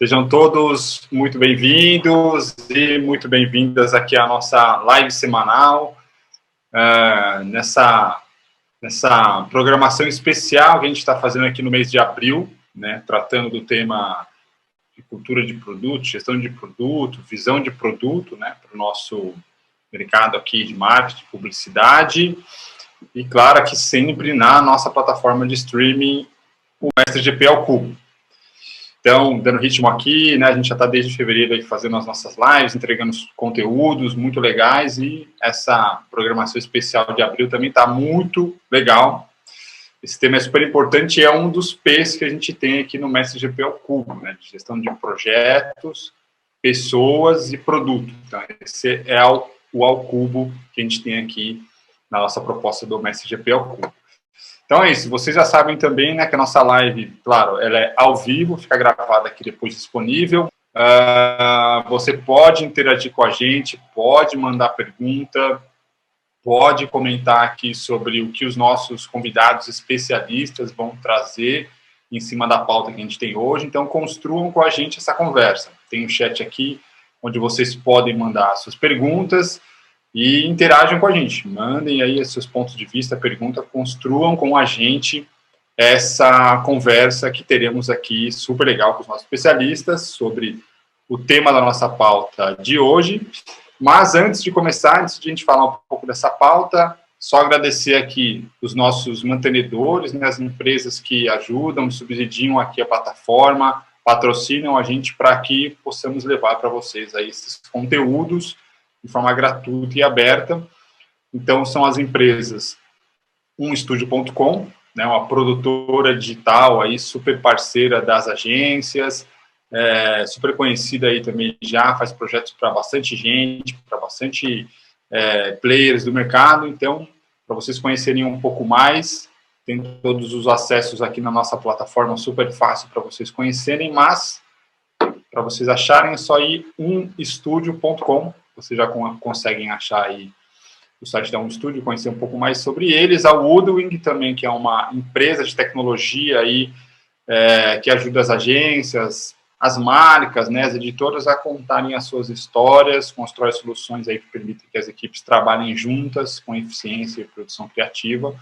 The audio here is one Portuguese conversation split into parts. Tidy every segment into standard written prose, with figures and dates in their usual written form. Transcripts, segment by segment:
Sejam todos muito bem-vindos e muito bem-vindas aqui à nossa live semanal, nessa programação especial que a gente está fazendo aqui no mês de abril, né, tratando do tema de cultura de produto, gestão de produto, visão de produto, né, para o nosso mercado aqui de marketing, publicidade, e claro que sempre na nossa plataforma de streaming, o MestriGP ao Cubo. Então, dando ritmo aqui, né, a gente já está desde fevereiro aí fazendo as nossas lives, entregando conteúdos muito legais, e essa programação especial de abril também está muito legal. Esse tema é super importante e é um dos P's que a gente tem aqui no MestriGP ao Cubo, né, de gestão de projetos, pessoas e produto. Então, esse é o ao cubo que a gente tem aqui na nossa proposta do MestriGP ao Cubo. Então é isso, vocês já sabem também, né, que a nossa live, claro, ela é ao vivo, fica gravada aqui depois disponível. Você pode interagir com a gente, pode mandar pergunta, pode comentar aqui sobre o que os nossos convidados especialistas vão trazer em cima da pauta que a gente tem hoje. Então construam com a gente essa conversa. Tem um chat aqui onde vocês podem mandar suas perguntas e interajam com a gente, mandem aí os seus pontos de vista, pergunta, construam com a gente essa conversa que teremos aqui, super legal, com os nossos especialistas, sobre o tema da nossa pauta de hoje. Mas antes de começar, antes de a gente falar um pouco dessa pauta, só agradecer aqui os nossos mantenedores, né, as empresas que ajudam, subsidiam aqui a plataforma, patrocinam a gente para que possamos levar para vocês aí esses conteúdos de forma gratuita e aberta. Então, são as empresas umestudio.com, né, uma produtora digital aí, super parceira das agências, super conhecida aí também, já faz projetos para bastante gente, para bastante players do mercado. Então, para vocês conhecerem um pouco mais, tem todos os acessos aqui na nossa plataforma, super fácil para vocês conhecerem, mas para vocês acharem é só ir umestudio.com. Vocês já conseguem achar aí o site da UmeStudio, conhecer um pouco mais sobre eles. A Woodwing também, que é uma empresa de tecnologia aí, que ajuda as agências, as marcas, né, as editoras a contarem as suas histórias, constrói soluções aí que permitem que as equipes trabalhem juntas com eficiência e produção criativa.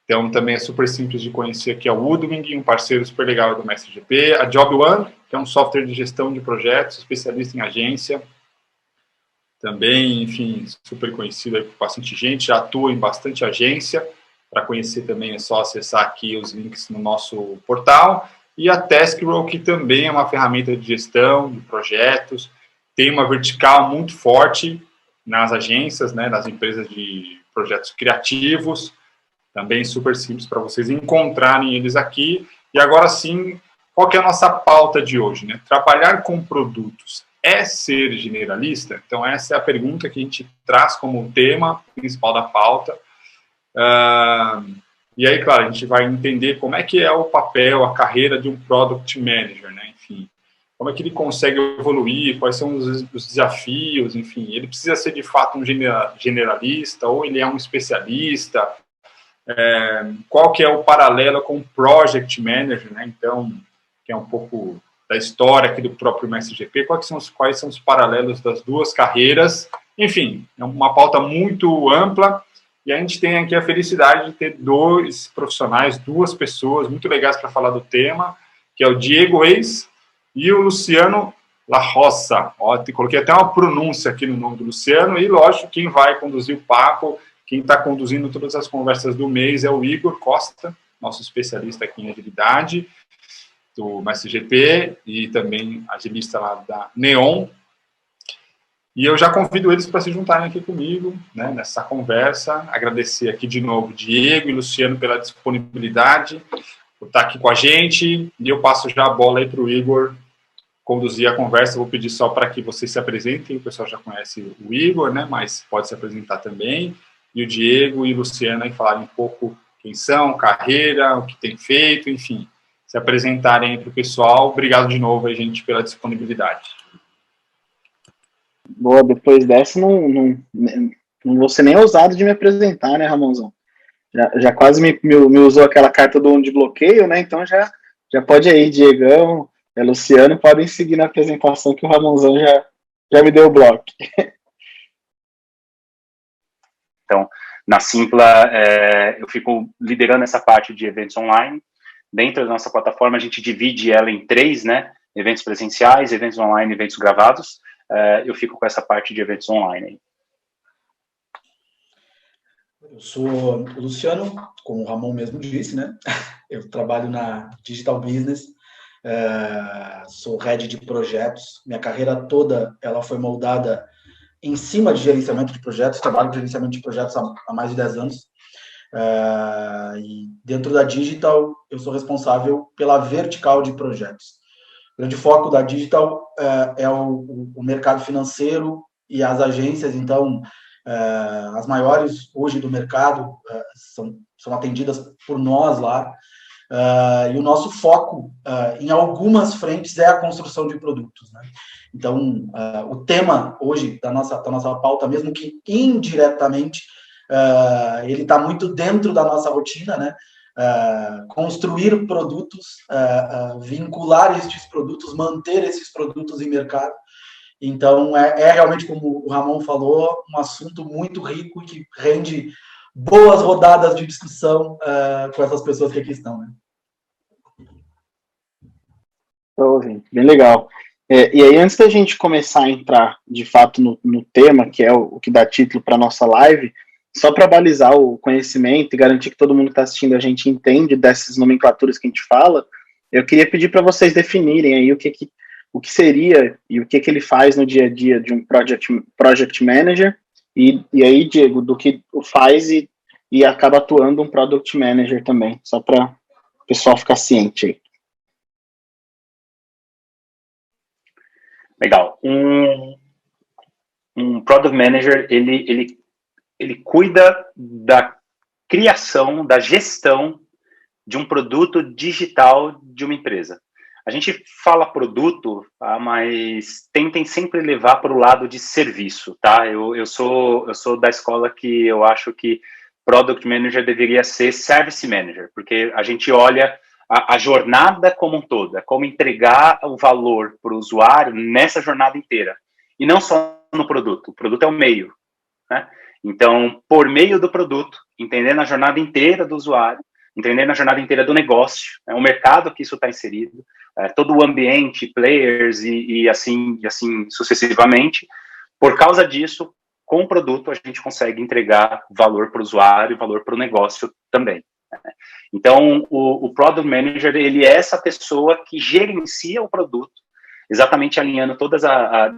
Então, também é super simples de conhecer aqui a Woodwing, um parceiro super legal do MestriGP. A Job One, que é um software de gestão de projetos, especialista em agência. Também, enfim, super conhecido aí por bastante gente, já atua em bastante agência. Para conhecer também é só acessar aqui os links no nosso portal. E a Taskrow, que também é uma ferramenta de gestão de projetos, tem uma vertical muito forte nas agências, né, nas empresas de projetos criativos, também super simples para vocês encontrarem eles aqui. E agora sim, qual que é a nossa pauta de hoje, né? Trabalhar com produtos é ser generalista? Então, essa é a pergunta que a gente traz como tema principal da pauta. E aí, claro, a gente vai entender como é que é o papel, a carreira de um Product Manager, né? Enfim, como é que ele consegue evoluir, quais são os desafios, enfim. Ele precisa ser, de fato, um generalista ou ele é um especialista? Qual que é o paralelo com o Project Manager, né? Então, que é um pouco da história aqui do próprio MestriGP, quais são os paralelos das duas carreiras. Enfim, é uma pauta muito ampla, e a gente tem aqui a felicidade de ter dois profissionais, duas pessoas muito legais para falar do tema, que é o Diego Reis e o Luciano La Roça. Ó, coloquei até uma pronúncia aqui no nome do Luciano, e lógico, quem vai conduzir o papo, quem está conduzindo todas as conversas do mês é o Igor Costa, nosso especialista aqui em agilidade, do MestriGP, e também agilista lá da Neon. E eu já convido eles para se juntarem aqui comigo, né, nessa conversa. Agradecer aqui de novo Diego e Luciano pela disponibilidade, por estar aqui com a gente. E eu passo já a bola aí para o Igor conduzir a conversa. Vou pedir só para que vocês se apresentem. O pessoal já conhece o Igor, né, mas pode se apresentar também. E o Diego e o Luciano aí falarem um pouco quem são, carreira, o que tem feito, enfim, se apresentarem para o pessoal. Obrigado de novo, aí, gente, pela disponibilidade. Boa, depois dessa, não vou ser nem ousado de me apresentar, né, Ramonzão? Já quase me usou aquela carta do de bloqueio, né? Então já pode ir, Diegão, Luciano, podem seguir na apresentação que o Ramonzão já me deu o bloco. Então, na Simpla, eu fico liderando essa parte de eventos online. Dentro da nossa plataforma, a gente divide ela em 3, né? Eventos presenciais, eventos online, eventos gravados. Eu fico com essa parte de eventos online. Eu sou o Luciano, como o Ramon mesmo disse, né? Eu trabalho na Digital Business, sou head de projetos. Minha carreira toda ela foi moldada em cima de gerenciamento de projetos, trabalho com gerenciamento de projetos há mais de 10 anos. E dentro da Digital, eu sou responsável pela vertical de projetos. O grande foco da Digital é o mercado financeiro e as agências. Então, as maiores hoje do mercado são atendidas por nós lá. E o nosso foco em algumas frentes é a construção de produtos, né? Então, o tema hoje da nossa pauta, mesmo que indiretamente, ele está muito dentro da nossa rotina, né? Construir produtos, vincular esses produtos, manter esses produtos em mercado. Então, é realmente, como o Ramon falou, um assunto muito rico e que rende boas rodadas de discussão com essas pessoas que aqui estão, né? Bem legal. E aí, antes da gente começar a entrar, de fato, no tema, que é o que dá título para a nossa live, só para balizar o conhecimento e garantir que todo mundo que está assistindo a gente entende dessas nomenclaturas que a gente fala, eu queria pedir para vocês definirem aí o que seria e o que ele faz no dia a dia de um project manager, e aí, Diego, do que faz e acaba atuando um product manager também, só para o pessoal ficar ciente aí. Legal. Um product manager, ele cuida da criação, da gestão de um produto digital de uma empresa. A gente fala produto, mas tentem sempre levar para o lado de serviço, tá? Eu sou da escola que eu acho que product manager deveria ser service manager, porque a gente olha a jornada como um todo, é como entregar o valor para o usuário nessa jornada inteira, e não só no produto. O produto é o meio, né? Então, por meio do produto, entendendo a jornada inteira do usuário, entendendo a jornada inteira do negócio, o mercado que isso está inserido, todo o ambiente, players e assim sucessivamente. Por causa disso, com o produto, a gente consegue entregar valor para o usuário e valor para o negócio também. Então, o Product Manager, ele é essa pessoa que gerencia o produto, exatamente alinhando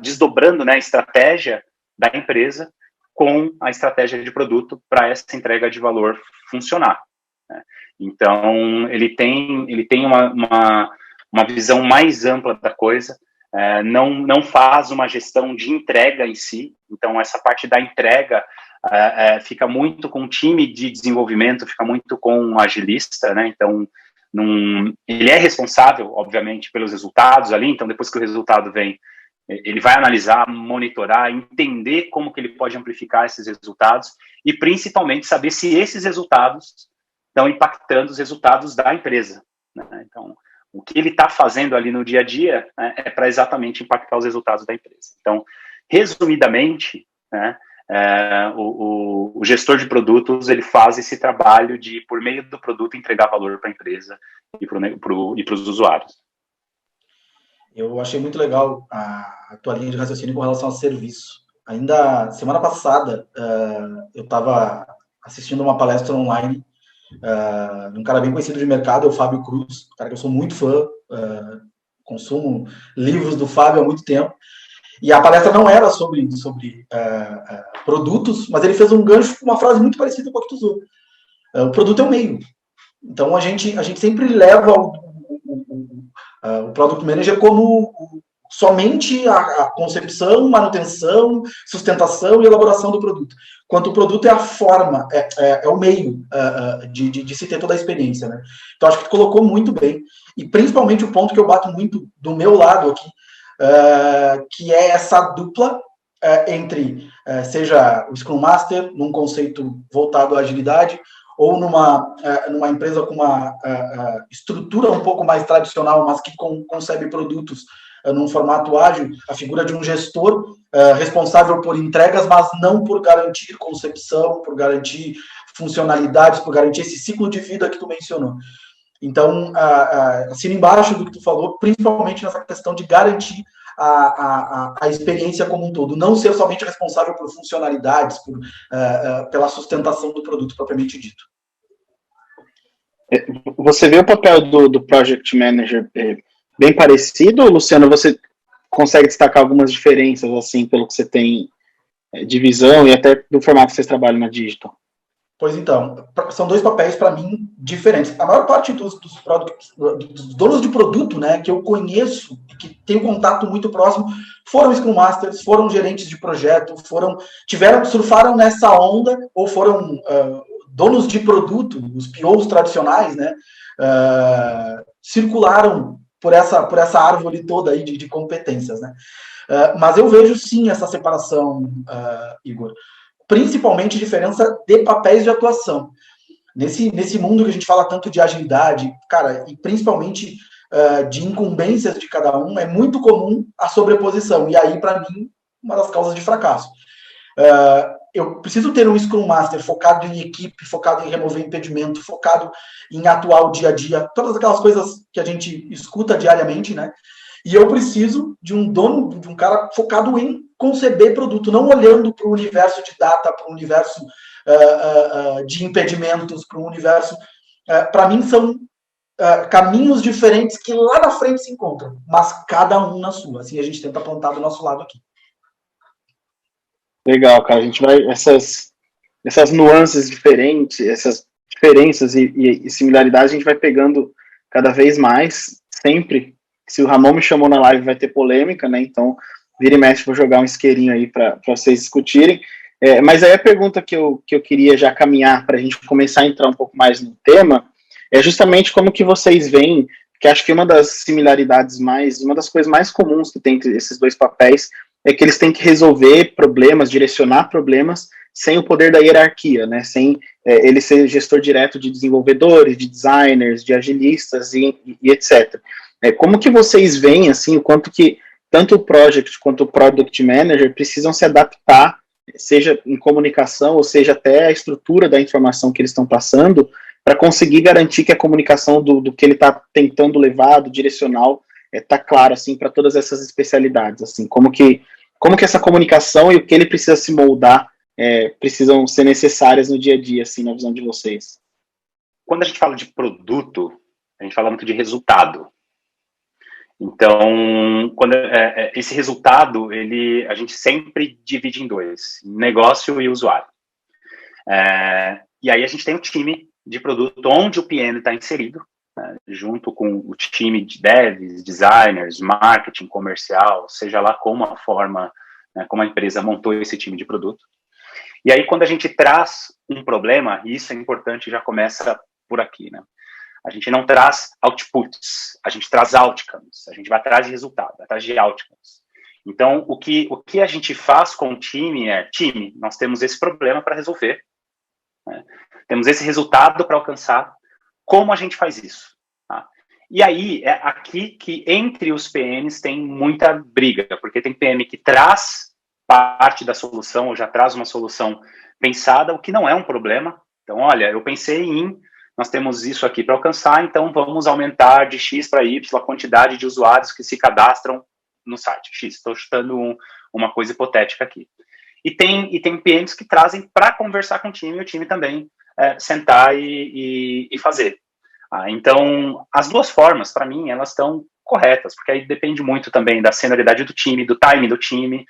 desdobrando, né, a estratégia da empresa com a estratégia de produto para essa entrega de valor funcionar, né? Então, ele tem uma visão mais ampla da coisa, não faz uma gestão de entrega em si. Então, essa parte da entrega fica muito com o time de desenvolvimento, fica muito com o agilista, né? Então, ele é responsável, obviamente, pelos resultados ali. Então, depois que o resultado vem, ele vai analisar, monitorar, entender como que ele pode amplificar esses resultados e, principalmente, saber se esses resultados estão impactando os resultados da empresa, né? Então, o que ele está fazendo ali no dia a dia, né, é para exatamente impactar os resultados da empresa. Então, resumidamente, né, o gestor de produtos, ele faz esse trabalho de, por meio do produto, entregar valor para a empresa e para os usuários. Eu achei muito legal a tua linha de raciocínio com relação ao serviço. Ainda semana passada, eu estava assistindo uma palestra online de um cara bem conhecido de mercado, é o Fábio Cruz, um cara que eu sou muito fã, consumo livros do Fábio há muito tempo. E a palestra não era sobre produtos, mas ele fez um gancho com uma frase muito parecida com a que tu usou. O produto é o meio. Então, a gente sempre leva o Product Manager como somente a concepção, manutenção, sustentação e elaboração do produto. Quanto o produto é a forma, é o meio de se ter toda a experiência, né? Então, acho que tu colocou muito bem. E, principalmente, o ponto que eu bato muito do meu lado aqui, que é essa dupla entre, seja o Scrum Master, num conceito voltado à agilidade, ou numa empresa com uma estrutura um pouco mais tradicional, mas que concebe produtos num formato ágil, a figura de um gestor responsável por entregas, mas não por garantir concepção, por garantir funcionalidades, por garantir esse ciclo de vida que tu mencionou. Então, assino embaixo do que tu falou, principalmente nessa questão de garantir a experiência como um todo, não ser somente responsável por funcionalidades, pela sustentação do produto propriamente dito. Você vê o papel do Project Manager bem parecido, ou, Luciano, você consegue destacar algumas diferenças, assim, pelo que você tem de visão e até do formato que vocês trabalham na Digital? Pois então, são dois papéis, para mim, diferentes. A maior parte dos donos de produto, né, que eu conheço, que tenho contato muito próximo, foram Scrum Masters, foram gerentes de projeto, surfaram nessa onda, ou foram donos de produto, os POs tradicionais, né, circularam por essa árvore toda aí de competências, né. Mas eu vejo, sim, essa separação, Igor. Principalmente diferença de papéis de atuação. Nesse mundo que a gente fala tanto de agilidade, cara, e principalmente de incumbências de cada um, é muito comum a sobreposição. E aí, para mim, uma das causas de fracasso. Eu preciso ter um Scrum Master focado em equipe, focado em remover impedimento, focado em atuar o dia a dia, todas aquelas coisas que a gente escuta diariamente, né? E eu preciso de um cara focado em conceber produto, não olhando para o universo de data, para o universo de impedimentos, para o universo... para mim, são caminhos diferentes que lá na frente se encontram, mas cada um na sua. Assim a gente tenta plantar do nosso lado aqui. Legal, cara. A gente vai... Essas nuances diferentes, essas diferenças e similaridades, a gente vai pegando cada vez mais, sempre. Se o Ramon me chamou na live, vai ter polêmica, né? Então, vira e mexe, vou jogar um isqueirinho aí para vocês discutirem. Mas aí a pergunta que eu queria já caminhar para a gente começar a entrar um pouco mais no tema é justamente como que vocês veem, que acho que uma das similaridades uma das coisas mais comuns que tem entre esses dois papéis é que eles têm que resolver problemas, direcionar problemas sem o poder da hierarquia, né? Sem ele ser gestor direto de desenvolvedores, de designers, de agilistas e etc. Como que vocês veem, assim, o quanto que tanto o Project quanto o Product Manager precisam se adaptar, seja em comunicação, ou seja até a estrutura da informação que eles estão passando, para conseguir garantir que a comunicação do que ele está tentando levar, do direcional, está claro, assim, para todas essas especialidades, assim, como que essa comunicação e o que ele precisa se moldar precisam ser necessárias no dia a dia, assim, na visão de vocês. Quando a gente fala de produto, a gente fala muito de resultado. Então, esse resultado, a gente sempre divide em dois, negócio e usuário. E aí a gente tem um time de produto onde o PM está inserido, né, junto com o time de devs, designers, marketing, comercial, seja lá como a forma, né, como a empresa montou esse time de produto. E aí quando a gente traz um problema, e isso é importante, já começa por aqui, né? A gente não traz outputs, a gente traz outcomes, a gente vai atrás de resultado, atrás de outcomes. Então, o que a gente faz com o time time, nós temos esse problema para resolver, né? Temos esse resultado para alcançar, como a gente faz isso? Tá? E aí, é aqui que entre os PMs tem muita briga, porque tem PM que traz parte da solução, ou já traz uma solução pensada, o que não é um problema. Então, olha, eu pensei nós temos isso aqui para alcançar, então vamos aumentar de X para Y a quantidade de usuários que se cadastram no site. X, estou chutando uma coisa hipotética aqui. E tem PMs que trazem para conversar com o time também sentar e fazer. Então, as duas formas, para mim, elas estão corretas, porque aí depende muito também da senioridade do time, do time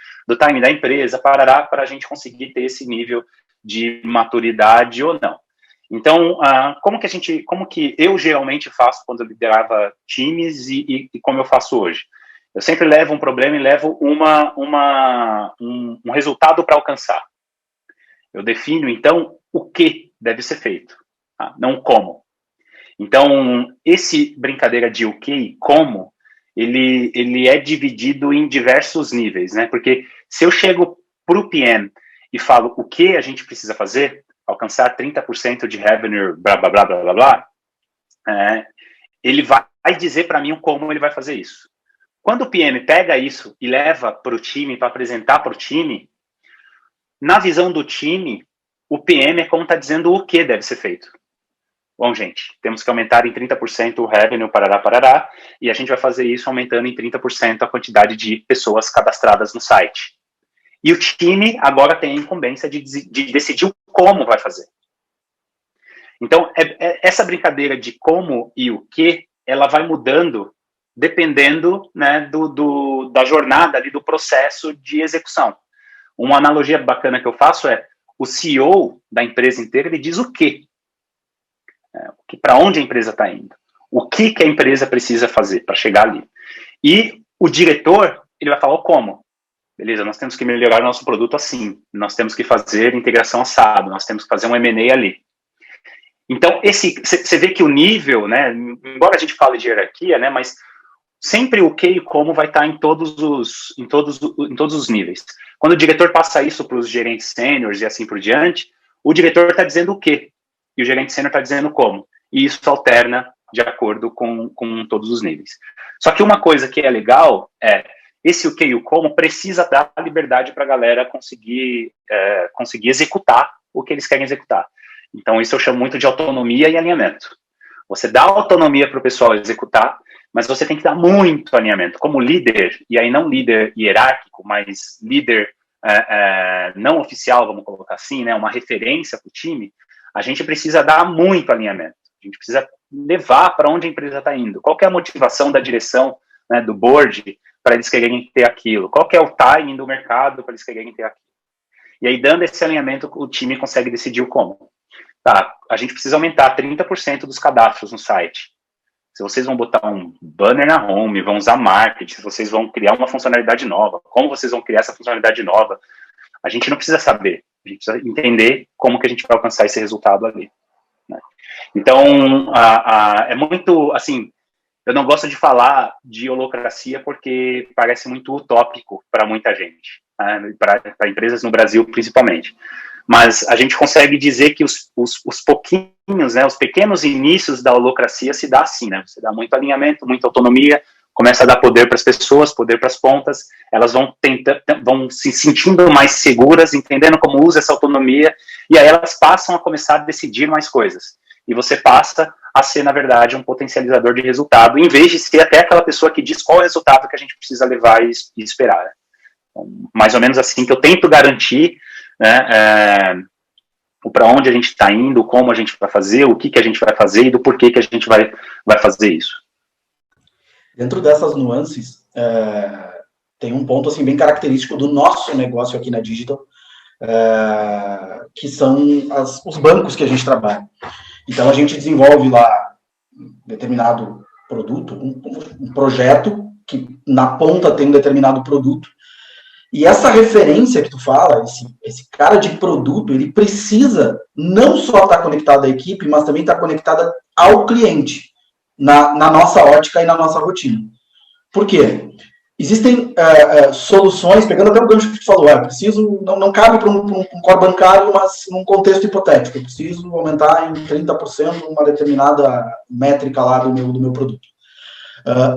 da empresa, para a gente conseguir ter esse nível de maturidade ou não. Então, como que eu geralmente faço quando eu liderava times e como eu faço hoje? Eu sempre levo um problema e levo um resultado para alcançar. Eu defino, então, o que deve ser feito, tá? Não como. Então, esse brincadeira de o que e como, ele é dividido em diversos níveis, né? Porque se eu chego para o PM e falo o que a gente precisa fazer, alcançar 30% de revenue, blá, blá, blá, blá, blá, blá, ele vai dizer para mim como ele vai fazer isso. Quando o PM pega isso e leva para o time, para apresentar para o time, na visão do time, o PM é como está dizendo o que deve ser feito. Bom, gente, temos que aumentar em 30% o revenue, parará, e a gente vai fazer isso aumentando em 30% a quantidade de pessoas cadastradas no site. E o time agora tem a incumbência de decidir como vai fazer. Então, essa brincadeira de como e o que, ela vai mudando dependendo, né, da jornada ali, do processo de execução. Uma analogia bacana que eu faço é o CEO da empresa inteira, ele diz o quê? Para onde a empresa está indo? O que a empresa precisa fazer para chegar ali? E o diretor, ele vai falar o como. Beleza, nós temos que melhorar o nosso produto assim, nós temos que fazer integração assado, nós temos que fazer um M&A ali. Então, você vê que o nível, né, embora a gente fale de hierarquia, né, mas sempre o que e como vai estar em todos os níveis. Quando o diretor passa isso para os gerentes sêniores e assim por diante, o diretor está dizendo o quê e o gerente sênior está dizendo como. E isso alterna de acordo com todos os níveis. Só que uma coisa que é legal esse o que e o como precisa dar liberdade para a galera conseguir executar o que eles querem executar. Então, isso eu chamo muito de autonomia e alinhamento. Você dá autonomia para o pessoal executar, mas você tem que dar muito alinhamento. Como líder, e aí não líder hierárquico, mas líder não oficial, vamos colocar assim, né, uma referência para o time, a gente precisa dar muito alinhamento. A gente precisa levar para onde a empresa está indo. Qual que é a motivação da direção, né, do board, para eles quererem ter aquilo? Qual que é o timing do mercado para eles quererem ter aquilo? E aí, dando esse alinhamento, o time consegue decidir o como. Tá, a gente precisa aumentar 30% dos cadastros no site. Se vocês vão botar um banner na home, vão usar marketing, se vocês vão criar uma funcionalidade nova, como vocês vão criar essa funcionalidade nova, a gente não precisa saber. A gente precisa entender como que a gente vai alcançar esse resultado ali. Né? Então, é muito, assim, eu não gosto de falar de holacracia porque parece muito utópico para muita gente, né? Para empresas no Brasil, principalmente. Mas a gente consegue dizer que os pouquinhos, né, os pequenos inícios da holacracia se dá assim, né? Você dá muito alinhamento, muita autonomia, começa a dar poder para as pessoas, poder para as pontas, elas vão se sentindo mais seguras, entendendo como usa essa autonomia, e aí elas passam a começar a decidir mais coisas. E você passa a ser, na verdade, um potencializador de resultado, em vez de ser até aquela pessoa que diz qual é o resultado que a gente precisa levar e esperar. Então, mais ou menos assim que eu tento garantir, né, para onde a gente está indo, como a gente vai fazer, o que a gente vai fazer e do porquê que a gente vai fazer isso. Dentro dessas nuances, tem um ponto assim, bem característico do nosso negócio aqui na Digital, que são os bancos que a gente trabalha. Então, a gente desenvolve lá um determinado produto, um projeto que na ponta tem um determinado produto. E essa referência que tu fala, esse cara de produto, ele precisa não só estar conectado à equipe, mas também estar conectado ao cliente, na nossa ótica e na nossa rotina. Por quê? Existem soluções, pegando até o gancho que tu falou, preciso, não cabe para um core bancário, mas num contexto hipotético, eu preciso aumentar em 30% uma determinada métrica lá do meu produto.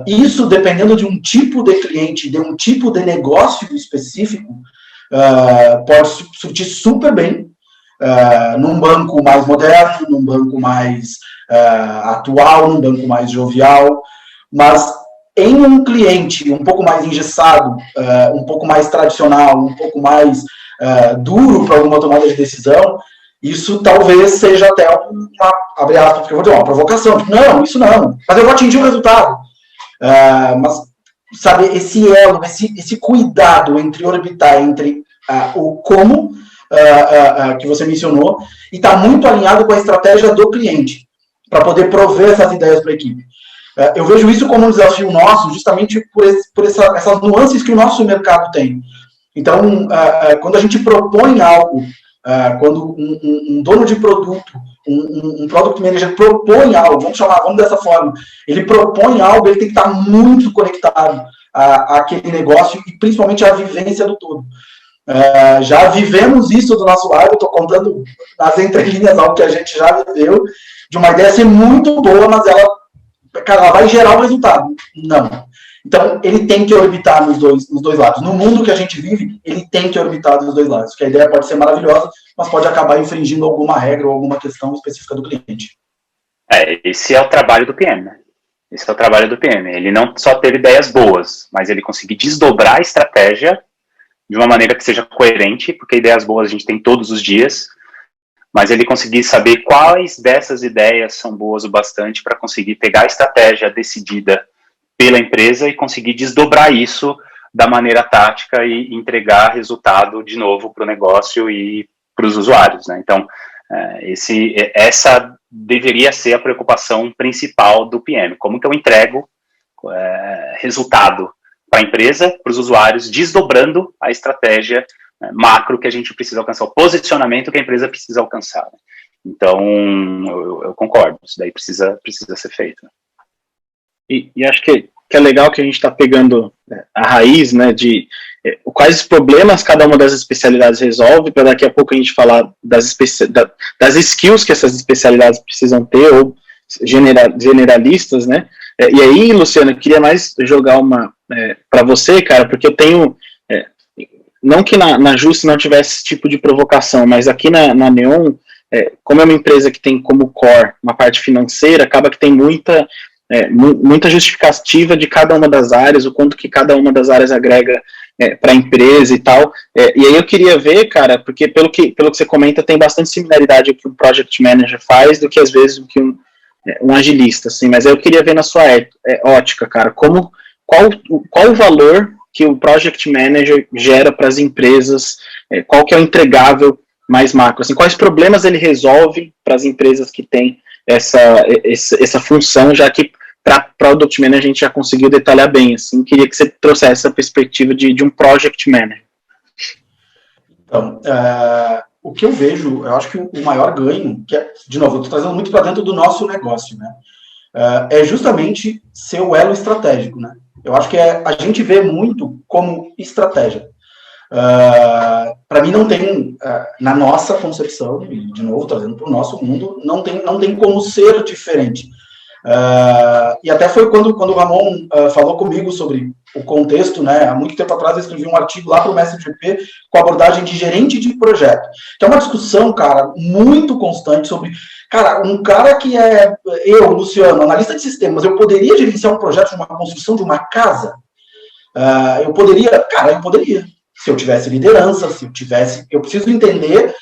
Isso, dependendo de um tipo de cliente, de um tipo de negócio específico, pode surtir super bem num banco mais moderno, num banco mais atual, num banco mais jovial, mas em um cliente um pouco mais engessado, um pouco mais tradicional, um pouco mais duro para alguma tomada de decisão, isso talvez seja até abre aspas, porque eu vou dizer, uma provocação. Não, isso não, mas eu vou atingir o resultado. Mas, sabe, esse elo, esse cuidado entre orbitar, entre o como que você mencionou, e está muito alinhado com a estratégia do cliente, para poder prover essas ideias para a equipe. Eu vejo isso como um desafio nosso, justamente por essas nuances que o nosso mercado tem. Então, quando a gente propõe algo, quando um dono de produto, um product manager propõe algo, vamos dessa forma, ele propõe algo, ele tem que estar muito conectado àquele negócio e principalmente à vivência do todo. Já vivemos isso do nosso lado, estou contando nas entrelinhas algo que a gente já viveu, de uma ideia ser muito boa, mas ela vai gerar o resultado. Não. Então, ele tem que orbitar nos dois lados. No mundo que a gente vive, ele tem que orbitar nos dois lados, porque a ideia pode ser maravilhosa, mas pode acabar infringindo alguma regra ou alguma questão específica do cliente. Esse é o trabalho do PM, né? Esse é o trabalho do PM. Ele não só teve ideias boas, mas ele conseguir desdobrar a estratégia de uma maneira que seja coerente, porque ideias boas a gente tem todos os dias, mas ele conseguir saber quais dessas ideias são boas o bastante para conseguir pegar a estratégia decidida pela empresa e conseguir desdobrar isso da maneira tática e entregar resultado de novo para o negócio e para os usuários, né? Então, essa deveria ser a preocupação principal do PM. Como que eu entrego resultado para a empresa, para os usuários, desdobrando a estratégia macro que a gente precisa alcançar, o posicionamento que a empresa precisa alcançar. Então, eu concordo, isso daí precisa ser feito. E acho que é legal que a gente está pegando a raiz, né, de quais problemas cada uma das especialidades resolve, para daqui a pouco a gente falar das skills que essas especialidades precisam ter, ou generalistas, né. E aí, Luciano, eu queria mais jogar uma para você, cara, porque eu tenho, não que na Just não tivesse esse tipo de provocação, mas aqui na Neon, como é uma empresa que tem como core uma parte financeira, acaba que tem muita justificativa de cada uma das áreas, o quanto que cada uma das áreas agrega para a empresa e tal. E aí eu queria ver, cara, porque pelo que você comenta, tem bastante similaridade o que um Project Manager faz do que, às vezes, o que um agilista, assim. Mas aí eu queria ver na sua ótica, cara, qual o valor que o Project Manager gera para as empresas, qual que é o entregável mais macro, assim, quais problemas ele resolve para as empresas que têm essa função, já que para Product Manager a gente já conseguiu detalhar bem, assim, queria que você trouxesse essa perspectiva de um Project Manager. Então, o que eu vejo, eu acho que o maior ganho, que de novo, eu estou trazendo muito para dentro do nosso negócio, né, é justamente ser o elo estratégico, né. Eu acho que a gente vê muito como estratégia. Para mim não tem, na nossa concepção, e de novo trazendo para o nosso mundo, não tem como ser diferente. E até foi quando o Ramon falou comigo sobre o contexto, né, há muito tempo atrás eu escrevi um artigo lá para o Mestre GP com a abordagem de gerente de projeto, que é uma discussão, cara, muito constante sobre, cara, um cara que eu, Luciano, analista de sistemas, eu poderia gerenciar um projeto de uma construção de uma casa? Eu poderia, se eu tivesse liderança, eu preciso entender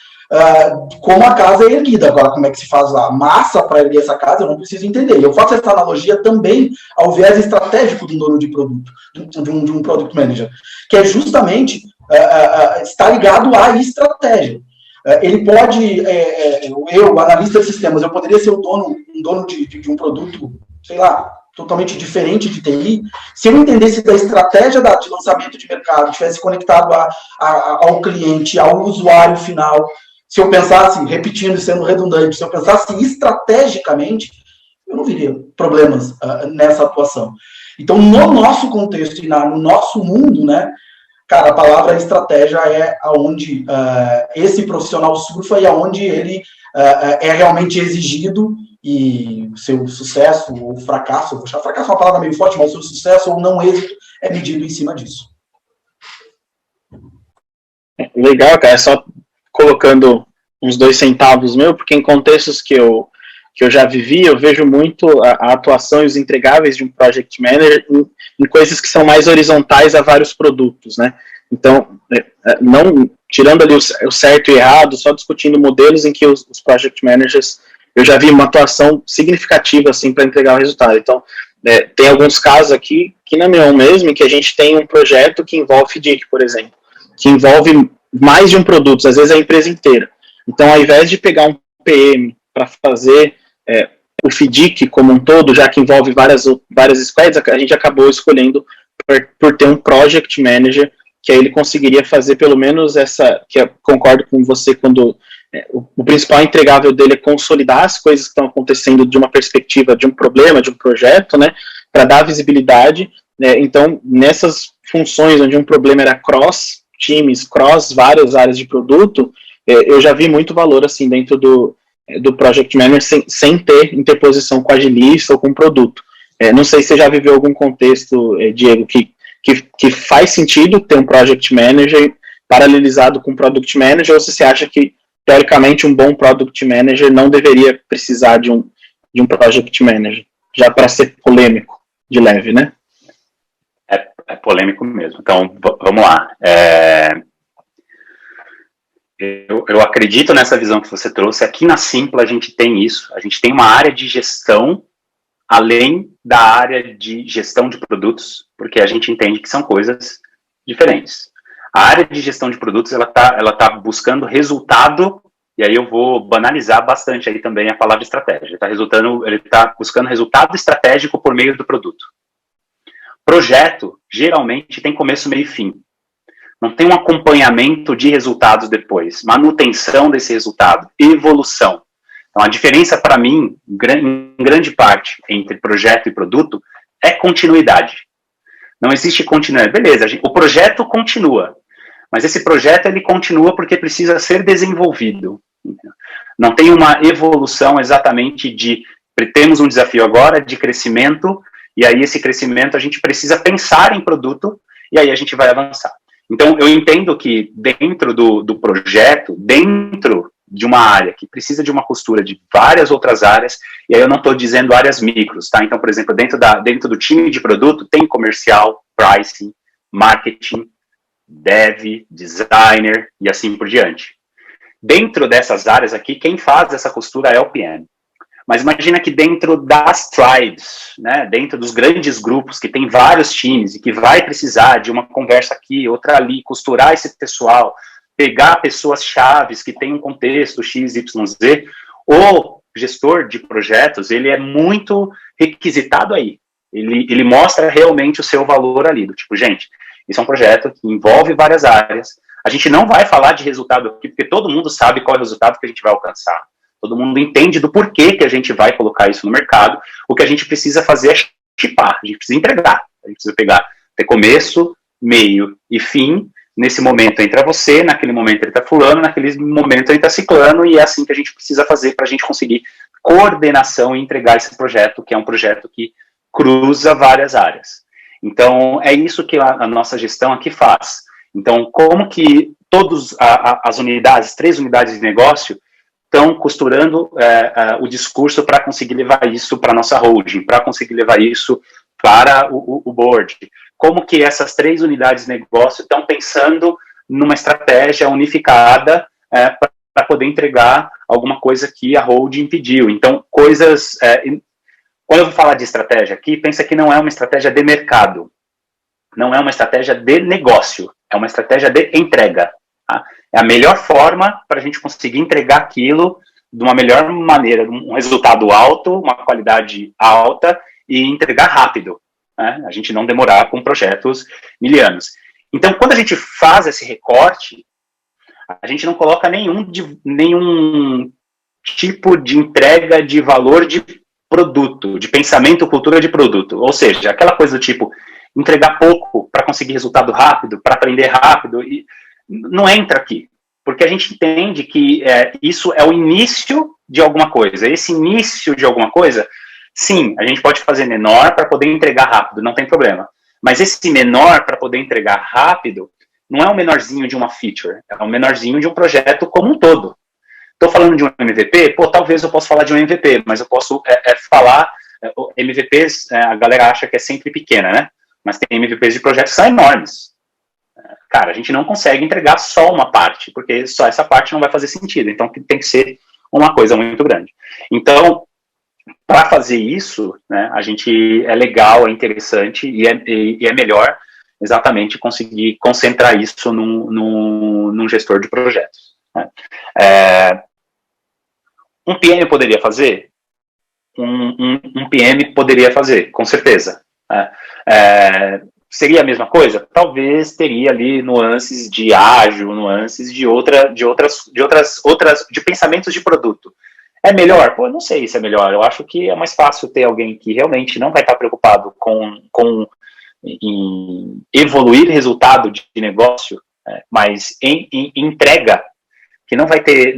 como a casa é erguida. Agora, como é que se faz a massa para erguer essa casa, eu não preciso entender. Eu faço essa analogia também ao viés estratégico do dono de produto, de um Product Manager, que é justamente estar ligado à estratégia. Ele pode, eu, analista de sistemas, eu poderia ser um dono de um produto, sei lá, totalmente diferente de TI, se eu entendesse da estratégia de lançamento de mercado, estivesse conectado ao cliente, ao usuário final, se eu pensasse, repetindo e sendo redundante, se eu pensasse estrategicamente, eu não veria problemas nessa atuação. Então, no nosso contexto e no nosso mundo, né, cara, a palavra estratégia é aonde esse profissional surfa e aonde ele é realmente exigido, e seu sucesso ou fracasso, vou achar fracasso uma palavra meio forte, mas o seu sucesso ou não êxito é medido em cima disso. Legal, cara, só colocando uns 2 centavos meu, porque em contextos que eu já vivi, eu vejo muito a atuação e os entregáveis de um Project Manager em coisas que são mais horizontais a vários produtos, né? Então, não tirando ali o certo e errado, só discutindo modelos em que os Project Managers, eu já vi uma atuação significativa, assim, para entregar o resultado. Então, tem alguns casos aqui, que na Neon mesmo, que a gente tem um projeto que envolve FDIC, por exemplo, que envolve mais de um produto, às vezes a empresa inteira. Então, ao invés de pegar um PM para fazer o FDIC como um todo, já que envolve várias squads, a gente acabou escolhendo por ter um Project Manager, que aí ele conseguiria fazer pelo menos que eu concordo com você quando o principal entregável dele é consolidar as coisas que estão acontecendo de uma perspectiva de um problema, de um projeto, né, para dar visibilidade. Então, nessas funções onde um problema era cross, times cross várias áreas de produto, eu já vi muito valor assim dentro do Project Manager sem ter interposição com agilista ou com produto. Não sei se você já viveu algum contexto, Diego, que faz sentido ter um Project Manager paralelizado com um Product Manager, ou você acha que, teoricamente, um bom Product Manager não deveria precisar de um Project Manager? Já para ser polêmico, de leve, né? É polêmico mesmo. Então, vamos lá. Eu acredito nessa visão que você trouxe. Aqui na Simpla a gente tem isso. A gente tem uma área de gestão além da área de gestão de produtos, porque a gente entende que são coisas diferentes. A área de gestão de produtos, ela tá buscando resultado, e aí eu vou banalizar bastante aí também a palavra estratégia. Ele tá buscando resultado estratégico por meio do produto. Projeto, geralmente, tem começo, meio e fim. Não tem um acompanhamento de resultados depois, manutenção desse resultado, evolução. Então, a diferença, para mim, em grande parte, entre projeto e produto, é continuidade. Não existe continuidade. Beleza, o projeto continua, mas esse projeto ele continua porque precisa ser desenvolvido. Não tem uma evolução exatamente temos um desafio agora de crescimento, e aí esse crescimento a gente precisa pensar em produto, e aí a gente vai avançar. Então, eu entendo que dentro do projeto, dentro de uma área que precisa de uma costura de várias outras áreas, e aí eu não estou dizendo áreas micros, tá? Então, por exemplo, dentro do time de produto, tem comercial, pricing, marketing, dev, designer, e assim por diante. Dentro dessas áreas aqui, quem faz essa costura é o PM. Mas imagina que dentro das tribes, né, dentro dos grandes grupos, que tem vários times, e que vai precisar de uma conversa aqui, outra ali, costurar esse pessoal, pegar pessoas chaves que têm um contexto X, Y, Z, o gestor de projetos, ele é muito requisitado aí. Ele mostra realmente o seu valor ali, do tipo, gente, isso é um projeto que envolve várias áreas, a gente não vai falar de resultado aqui, porque todo mundo sabe qual é o resultado que a gente vai alcançar. Todo mundo entende do porquê que a gente vai colocar isso no mercado. O que a gente precisa fazer é chipar, a gente precisa entregar. A gente precisa ter começo, meio e fim. Nesse momento entra você, naquele momento entra fulano, naquele momento entra ciclano, e é assim que a gente precisa fazer para a gente conseguir coordenação e entregar esse projeto, que é um projeto que cruza várias áreas. Então, é isso que a nossa gestão aqui faz. Então, como que todas as unidades, 3 unidades de negócio, estão costurando o discurso para conseguir levar isso para a nossa holding, para conseguir levar isso para o board. Como que essas 3 unidades de negócio estão pensando numa estratégia unificada para poder entregar alguma coisa que a holding pediu. Então, coisas... quando eu vou falar de estratégia aqui, pensa que não é uma estratégia de mercado, não é uma estratégia de negócio, é uma estratégia de entrega. Tá? É a melhor forma para a gente conseguir entregar aquilo de uma melhor maneira, um resultado alto, uma qualidade alta e entregar rápido. Né? A gente não demorar com projetos milianos. Então, quando a gente faz esse recorte, a gente não coloca nenhum tipo de entrega de valor de produto, de pensamento, cultura de produto. Ou seja, aquela coisa do tipo, entregar pouco para conseguir resultado rápido, para aprender rápido, e não entra aqui, porque a gente entende que isso é o início de alguma coisa. Esse início de alguma coisa, sim, a gente pode fazer menor para poder entregar rápido, não tem problema. Mas esse menor para poder entregar rápido não é um menorzinho de uma feature, é um menorzinho de um projeto como um todo. Estou falando de um MVP? Talvez eu possa falar de um MVP, mas eu posso falar... MVPs, a galera acha que é sempre pequena, né? Mas tem MVPs de projetos que são enormes. Cara, a gente não consegue entregar só uma parte, porque só essa parte não vai fazer sentido. Então, tem que ser uma coisa muito grande. Então, para fazer isso, né, a gente é legal, é interessante e é melhor exatamente conseguir concentrar isso num gestor de projetos. Né? Um PM poderia fazer? Um PM poderia fazer, com certeza. Seria a mesma coisa? Talvez teria ali nuances de ágil, nuances de pensamentos de produto. É melhor? Eu não sei se é melhor. Eu acho que é mais fácil ter alguém que realmente não vai estar preocupado em evoluir resultado de negócio mas em entrega, que não vai ter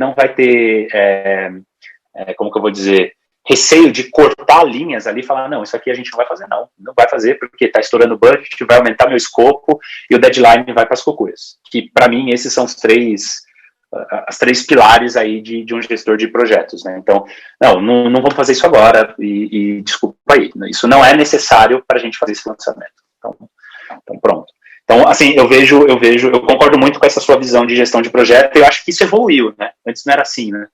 como que eu vou dizer, receio de cortar linhas ali e falar, não, isso aqui a gente não vai fazer porque está estourando o budget, vai aumentar meu escopo e o deadline vai para as cocuras. Que, para mim, esses são as três pilares aí de um gestor de projetos, né? Então, não vamos fazer isso agora e desculpa aí, isso não é necessário para a gente fazer esse lançamento. Então, pronto. Então, assim, eu concordo muito com essa sua visão de gestão de projeto, e eu acho que isso evoluiu, né? Antes não era assim, né?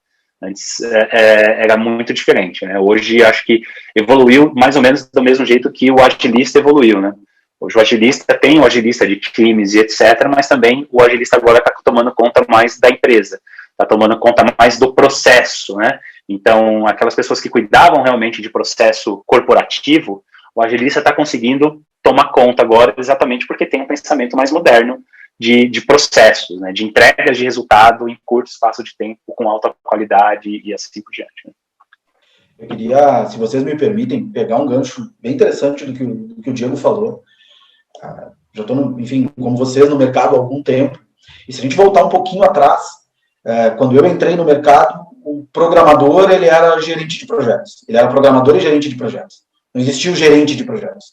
Antes era muito diferente, né? Hoje acho que evoluiu mais ou menos do mesmo jeito que o agilista evoluiu, né? Hoje o agilista tem o agilista de times e etc, mas também o agilista agora está tomando conta mais da empresa, está tomando conta mais do processo, né? Então, aquelas pessoas que cuidavam realmente de processo corporativo, o agilista está conseguindo tomar conta agora exatamente porque tem um pensamento mais moderno de processos, né, de entregas de resultado em curto espaço de tempo, com alta qualidade e assim por diante. Né? Eu queria, se vocês me permitem, pegar um gancho bem interessante do que o Diego falou. Já estou, enfim, como vocês, no mercado há algum tempo, e se a gente voltar um pouquinho atrás, quando eu entrei no mercado, o programador, ele era gerente de projetos. Ele era programador e gerente de projetos. Não existia o gerente de projetos.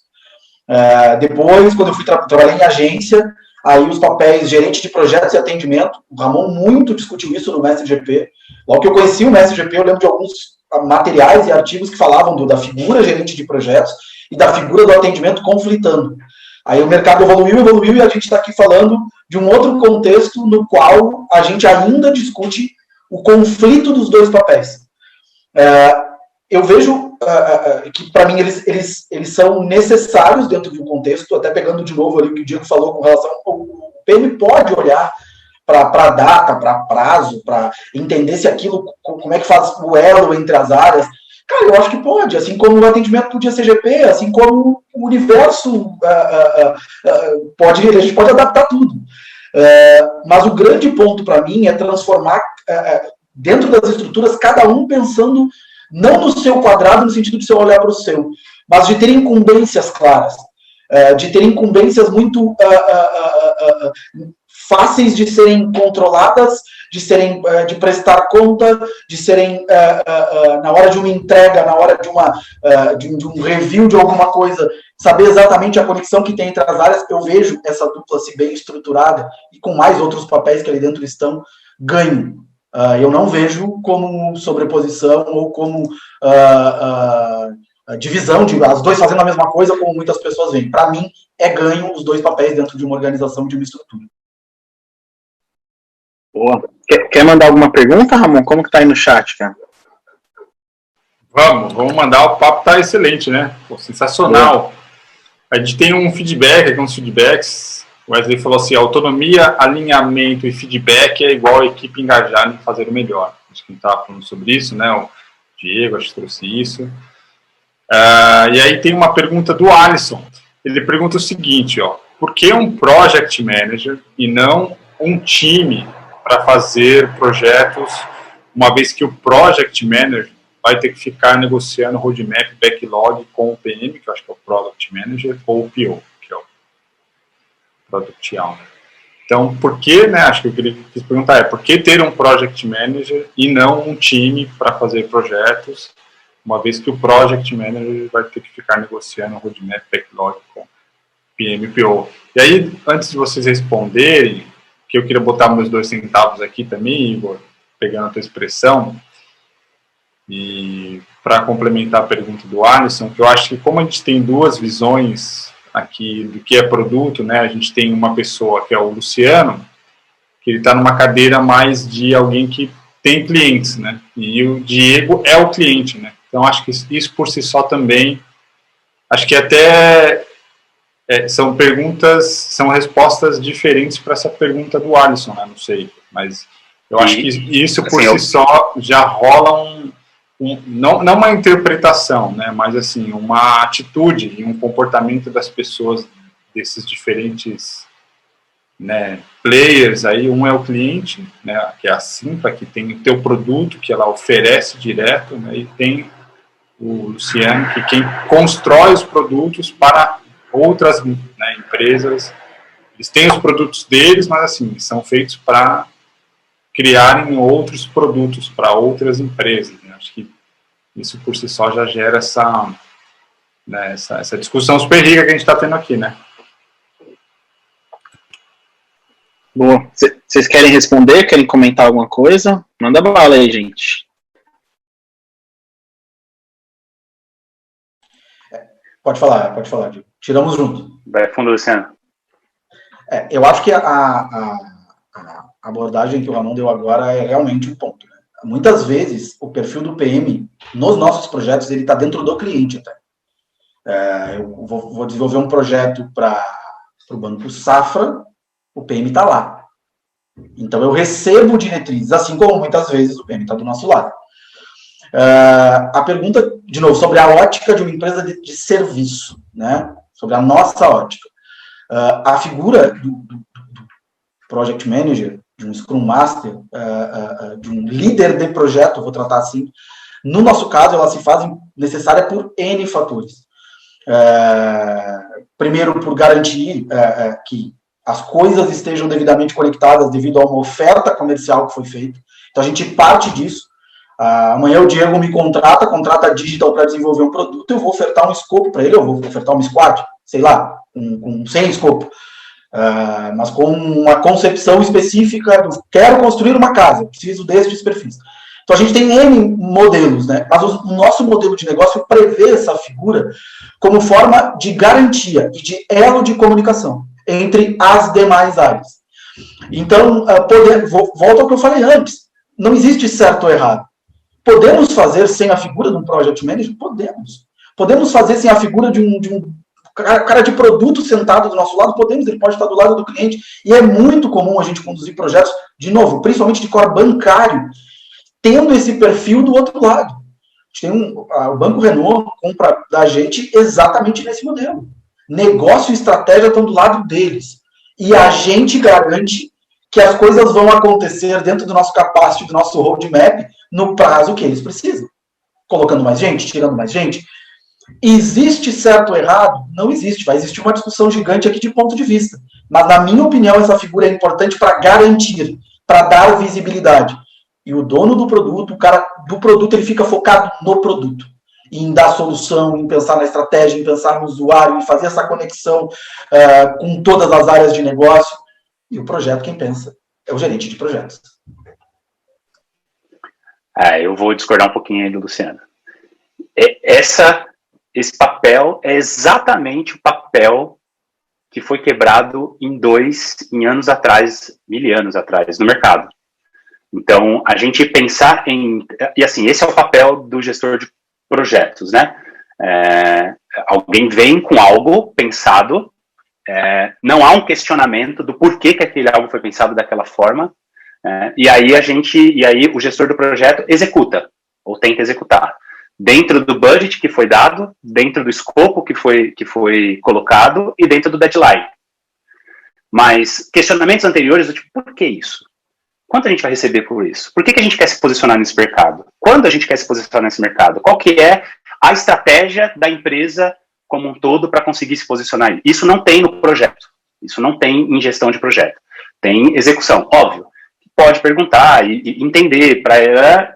Depois, quando eu fui trabalhar em agência, aí os papéis gerente de projetos e atendimento, o Ramon muito discutiu isso no Mestre GP. Logo que eu conheci o Mestre GP, eu lembro de alguns materiais e artigos que falavam da figura gerente de projetos e da figura do atendimento conflitando. Aí o mercado evoluiu e a gente está aqui falando de um outro contexto no qual a gente ainda discute o conflito dos dois papéis. Eu vejo que, para mim, eles são necessários dentro de um contexto, até pegando de novo ali o que o Diego falou com relação ao PM pode olhar para data, para prazo, para entender se aquilo, como é que faz o elo entre as áreas. Cara, eu acho que pode, assim como o atendimento podia ser GP, assim como o universo a gente pode adaptar tudo. Mas o grande ponto para mim é transformar dentro das estruturas, cada um pensando não no seu quadrado, no sentido de você olhar para o seu, mas de ter incumbências claras, de ter incumbências muito fáceis de serem controladas, de prestar conta, de serem, na hora de uma entrega, na hora de um review de alguma coisa, saber exatamente a conexão que tem entre as áreas. Eu vejo essa dupla se bem estruturada e com mais outros papéis que ali dentro estão, ganho. Eu não vejo como sobreposição ou como divisão de as dois fazendo a mesma coisa, como muitas pessoas veem. Para mim, é ganho os dois papéis dentro de uma organização, de uma estrutura. Boa. Quer mandar alguma pergunta, Ramon? Como que tá aí no chat, cara? Vamos mandar. O papo tá excelente, né? Pô, sensacional. A gente tem um feedback, alguns feedbacks. O Wesley falou assim, autonomia, alinhamento e feedback é igual a equipe engajada em fazer o melhor. Acho que a gente estava falando sobre isso, né? O Diego, acho que trouxe isso. E aí tem uma pergunta do Alisson. Ele pergunta o seguinte, por que um project manager e não um time para fazer projetos, uma vez que o project manager vai ter que ficar negociando roadmap, backlog com o PM, que eu acho que é o product manager, ou o PO, que é o product owner. Então, por que, né, acho que eu quis perguntar por que ter um project manager e não um time para fazer projetos, uma vez que o project manager vai ter que ficar negociando roadmap, backlog com PM e PO. E aí, antes de vocês responderem, que eu queria botar meus 2 centavos aqui também, Igor, pegando a tua expressão, e para complementar a pergunta do Alisson, que eu acho que como a gente tem 2 visões aqui do que é produto, né, a gente tem uma pessoa que é o Luciano, que ele está numa cadeira mais de alguém que tem clientes, né, e o Diego é o cliente, né, então acho que isso por si só também, acho que até são respostas diferentes para essa pergunta do Alisson, né? Não sei, mas eu acho que isso por si só já rola não uma interpretação, né? Mas assim, uma atitude e um comportamento das pessoas, desses diferentes, né, players aí. Um é o cliente, né, que é a Simpla, que tem o teu produto, que ela oferece direto, né, e tem o Luciano, que quem constrói os produtos para outras, né, empresas Eles têm os produtos deles, mas assim, são feitos para criarem outros produtos para outras empresas, né? Acho que isso por si só já gera essa discussão super rica que a gente está tendo aqui, né? Boa. Vocês querem responder? Querem comentar alguma coisa? Manda bala aí, gente. Pode falar, Diego. Tiramos junto. Vai fundo, Luciano. Eu acho que a abordagem que o Ramon deu agora é realmente um ponto, né? Muitas vezes, o perfil do PM, nos nossos projetos, ele está dentro do cliente até. Eu vou desenvolver um projeto para o Banco Safra, o PM está lá. Então, eu recebo diretrizes, assim como muitas vezes o PM está do nosso lado. A pergunta, de novo, sobre a ótica de uma empresa de serviço, né? Sobre a nossa ótica. A figura do Project Manager, de um Scrum Master, de um líder de projeto, vou tratar assim, no nosso caso, ela se faz necessária por N fatores. Primeiro, por garantir que as coisas estejam devidamente conectadas devido a uma oferta comercial que foi feita. Então, a gente parte disso. Amanhã o Diego me contrata a Digital para desenvolver um produto, eu vou ofertar um escopo para ele, eu vou ofertar uma squad, sei lá, sem escopo, mas com uma concepção específica do quero construir uma casa, preciso destes perfis. Então a gente tem N modelos, né? Mas o nosso modelo de negócio prevê essa figura como forma de garantia e de elo de comunicação entre as demais áreas. Então, volto ao que eu falei antes, não existe certo ou errado. Podemos fazer sem a figura de um Project Manager? Podemos. Podemos fazer sem a figura de um cara de produto sentado do nosso lado? Podemos, ele pode estar do lado do cliente. E é muito comum a gente conduzir projetos, de novo, principalmente de core bancário, tendo esse perfil do outro lado. A gente tem o Banco Renault compra da gente exatamente nesse modelo. Negócio e estratégia estão do lado deles. E a gente garante que as coisas vão acontecer dentro do nosso capacity, do nosso roadmap, no prazo que eles precisam. Colocando mais gente, tirando mais gente. Existe certo ou errado? Não existe. Vai existir uma discussão gigante aqui de ponto de vista. Mas, na minha opinião, essa figura é importante para garantir, para dar visibilidade. E o dono do produto, o cara do produto, ele fica focado no produto. Em dar solução, em pensar na estratégia, em pensar no usuário, em fazer essa conexão com todas as áreas de negócio. E o projeto, quem pensa, é o gerente de projetos. Eu vou discordar um pouquinho aí do Luciano. Esse papel é exatamente o papel que foi quebrado em anos atrás, 1000 anos atrás, no mercado. Então, a gente pensar e assim, esse é o papel do gestor de projetos, né? Alguém vem com algo pensado, não há um questionamento do porquê que aquele algo foi pensado daquela forma, e aí o gestor do projeto executa, ou tenta executar, dentro do budget que foi dado, dentro do escopo que foi colocado e dentro do deadline. Mas questionamentos anteriores do tipo, por que isso? Quanto a gente vai receber por isso? Por que a gente quer se posicionar nesse mercado? Quando a gente quer se posicionar nesse mercado? Qual que é a estratégia da empresa como um todo para conseguir se posicionar? Isso não tem no projeto. Isso não tem em gestão de projeto. Tem execução, óbvio. Pode perguntar e entender,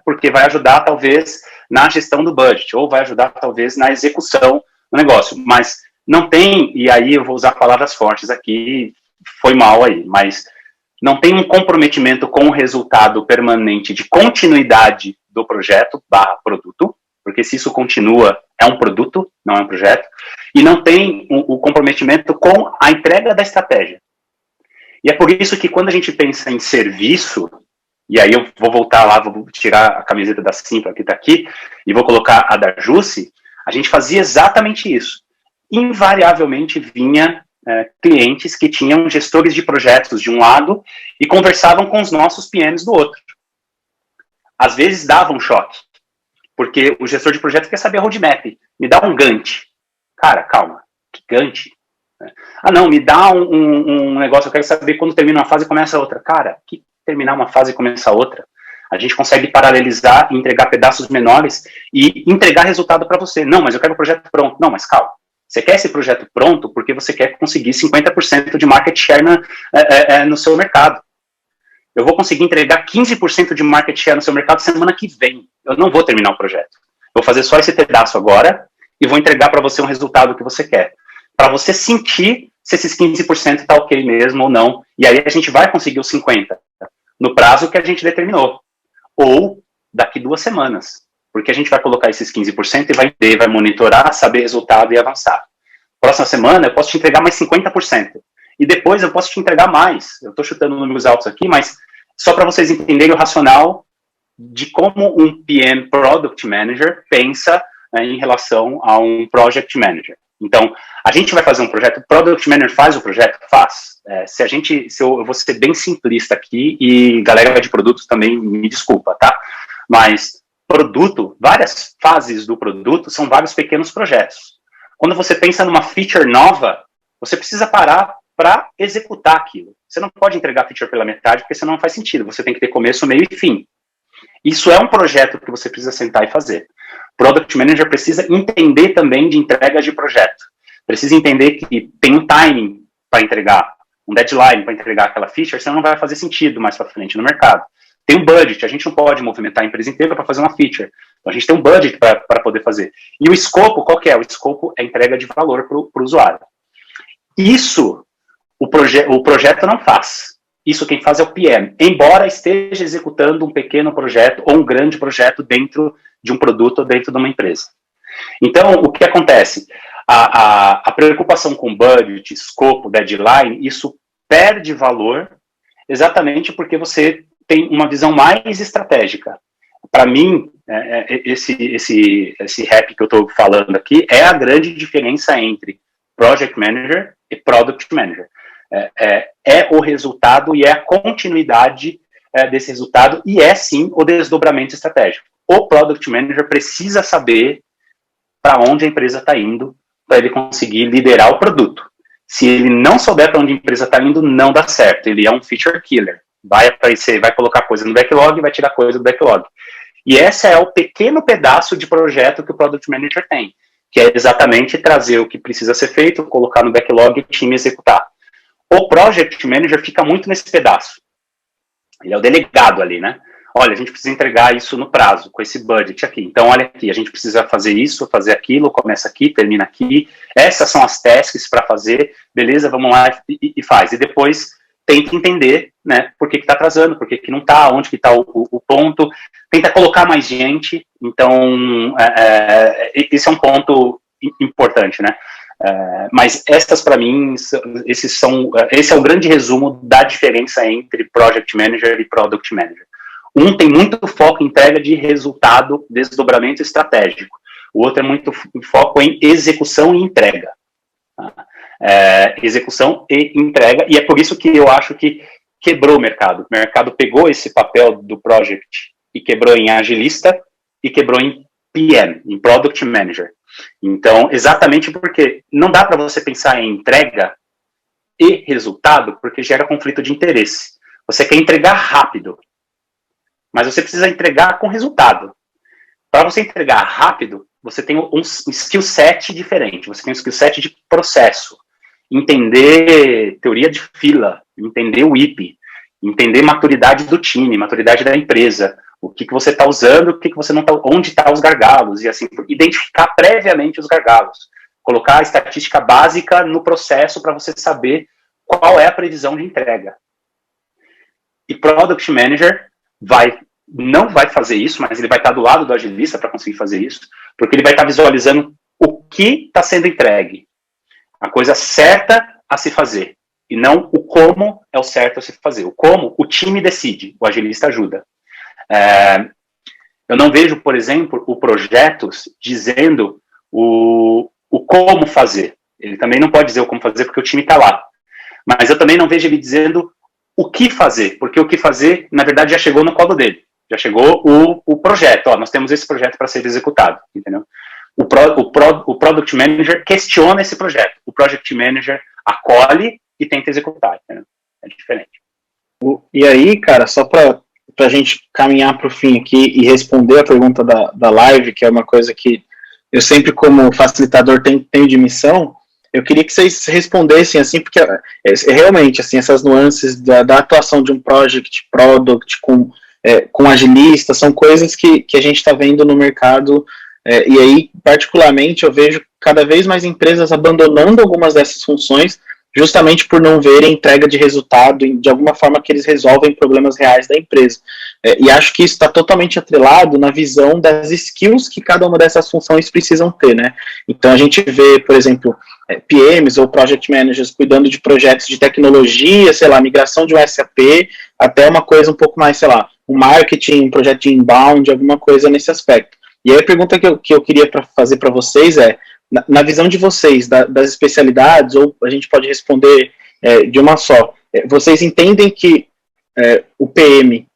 porque vai ajudar, talvez, na gestão do budget, ou vai ajudar, talvez, na execução do negócio. Mas não tem, e aí eu vou usar palavras fortes aqui, foi mal aí, mas não tem um comprometimento com o resultado permanente de continuidade do projeto / produto, porque se isso continua, é um produto, não é um projeto, e não tem o comprometimento com a entrega da estratégia. E é por isso que quando a gente pensa em serviço, e aí eu vou voltar lá, vou tirar a camiseta da Simpla que está aqui, e vou colocar a da Jusce, a gente fazia exatamente isso. Invariavelmente vinha clientes que tinham gestores de projetos de um lado e conversavam com os nossos PMs do outro. Às vezes dava um choque, porque o gestor de projeto quer saber a roadmap, me dá um Gantt. Cara, calma, que Gantt? Não, me dá um negócio, eu quero saber quando termina uma fase e começa a outra. Cara, que terminar uma fase e começar a outra? A gente consegue paralelizar e entregar pedaços menores e entregar resultado para você. Não, mas eu quero o projeto pronto. Não, mas calma. Você quer esse projeto pronto porque você quer conseguir 50% de market share no seu mercado. Eu vou conseguir entregar 15% de market share no seu mercado semana que vem. Eu não vou terminar o projeto. Vou fazer só esse pedaço agora e vou entregar para você um resultado que você quer. Para você sentir se esses 15% está ok mesmo ou não. E aí a gente vai conseguir os 50% no prazo que a gente determinou. Ou daqui 2 semanas. Porque a gente vai colocar esses 15% e vai monitorar, saber resultado e avançar. Próxima semana eu posso te entregar mais 50%. E depois eu posso te entregar mais. Eu estou chutando números altos aqui, mas só para vocês entenderem o racional de como um PM Product Manager pensa em relação a um Project Manager. Então, a gente vai fazer um projeto, o Product Manager faz o projeto? Faz. Eu vou ser bem simplista aqui, e galera de produtos também me desculpa, tá? Mas produto, várias fases do produto são vários pequenos projetos. Quando você pensa numa feature nova, você precisa parar para executar aquilo. Você não pode entregar a feature pela metade, porque senão não faz sentido. Você tem que ter começo, meio e fim. Isso é um projeto que você precisa sentar e fazer. Product Manager precisa entender também de entrega de projeto. Precisa entender que tem um timing para entregar, um deadline para entregar aquela feature, senão não vai fazer sentido mais para frente no mercado. Tem um budget, a gente não pode movimentar a empresa inteira para fazer uma feature. Então a gente tem um budget para poder fazer. E o escopo, qual que é? O escopo é a entrega de valor para o usuário. Isso o projeto não faz. Isso quem faz é o PM, embora esteja executando um pequeno projeto ou um grande projeto dentro de um produto ou dentro de uma empresa. Então, o que acontece? A preocupação com budget, escopo, deadline, isso perde valor exatamente porque você tem uma visão mais estratégica. Para mim, esse rap que eu estou falando aqui é a grande diferença entre Project Manager e Product Manager. É o resultado e é a continuidade desse resultado e é, sim, o desdobramento estratégico. O Product Manager precisa saber para onde a empresa está indo para ele conseguir liderar o produto. Se ele não souber para onde a empresa está indo, não dá certo. Ele é um feature killer. Vai aparecer, vai colocar coisa no backlog e vai tirar coisa do backlog. E esse é o pequeno pedaço de projeto que o Product Manager tem, que é exatamente trazer o que precisa ser feito, colocar no backlog e o time executar. O Project Manager fica muito nesse pedaço. Ele é o delegado ali, né? Olha, a gente precisa entregar isso no prazo, com esse budget aqui. Então, olha aqui, a gente precisa fazer isso, fazer aquilo, começa aqui, termina aqui. Essas são as tasks para fazer. Beleza, vamos lá e faz. E depois tenta entender, né, por que está atrasando, por que não está, onde que está o ponto. Tenta colocar mais gente. Então, esse é um ponto importante, né? Mas essas, para mim, esse é o grande resumo da diferença entre Project Manager e Product Manager. Um tem muito foco em entrega de resultado, desdobramento estratégico. O outro é muito foco em execução e entrega. Execução e entrega, e é por isso que eu acho que quebrou o mercado. O mercado pegou esse papel do Project e quebrou em agilista e quebrou em PM, em Product Manager. Então, exatamente porque não dá para você pensar em entrega e resultado, porque gera conflito de interesse. Você quer entregar rápido, mas você precisa entregar com resultado. Para você entregar rápido, você tem um skill set diferente, você tem um skill set de processo, entender teoria de fila, entender o IP, entender maturidade do time, maturidade da empresa, o que você está usando, o que você não está, onde estão os gargalos, e assim, identificar previamente os gargalos, colocar a estatística básica no processo para você saber qual é a previsão de entrega. E Product Manager não vai fazer isso, mas ele vai estar do lado do agilista para conseguir fazer isso, porque ele vai estar visualizando o que está sendo entregue, a coisa certa a se fazer, e não o como é o certo a se fazer. O como, o time decide, o agilista ajuda. Eu não vejo, por exemplo, o projetos dizendo o como fazer. Ele também não pode dizer o como fazer porque o time está lá. Mas eu também não vejo ele dizendo o que fazer, porque o que fazer, na verdade, já chegou no colo dele. Já chegou o projeto. Nós temos esse projeto para ser executado, entendeu? O Product Manager questiona esse projeto. O Project Manager acolhe e tenta executar, entendeu? É diferente. E aí, cara, só para a gente caminhar para o fim aqui e responder a pergunta da live, que é uma coisa que eu sempre, como facilitador, tenho de missão, eu queria que vocês respondessem, assim, porque realmente, assim, essas nuances da atuação de um project, product, com agilista, são coisas que a gente está vendo no mercado, e aí, particularmente, eu vejo cada vez mais empresas abandonando algumas dessas funções, justamente por não verem entrega de resultado, de alguma forma que eles resolvem problemas reais da empresa. E acho que isso está totalmente atrelado na visão das skills que cada uma dessas funções precisam ter, né? Então a gente vê, por exemplo, PMs ou Project Managers cuidando de projetos de tecnologia, sei lá, migração de um SAP, até uma coisa um pouco mais, sei lá, um marketing, um projeto de inbound, alguma coisa nesse aspecto. E aí a pergunta que eu queria fazer para vocês é, na visão de vocês, das especialidades, ou a gente pode responder de uma só, vocês entendem que o PM,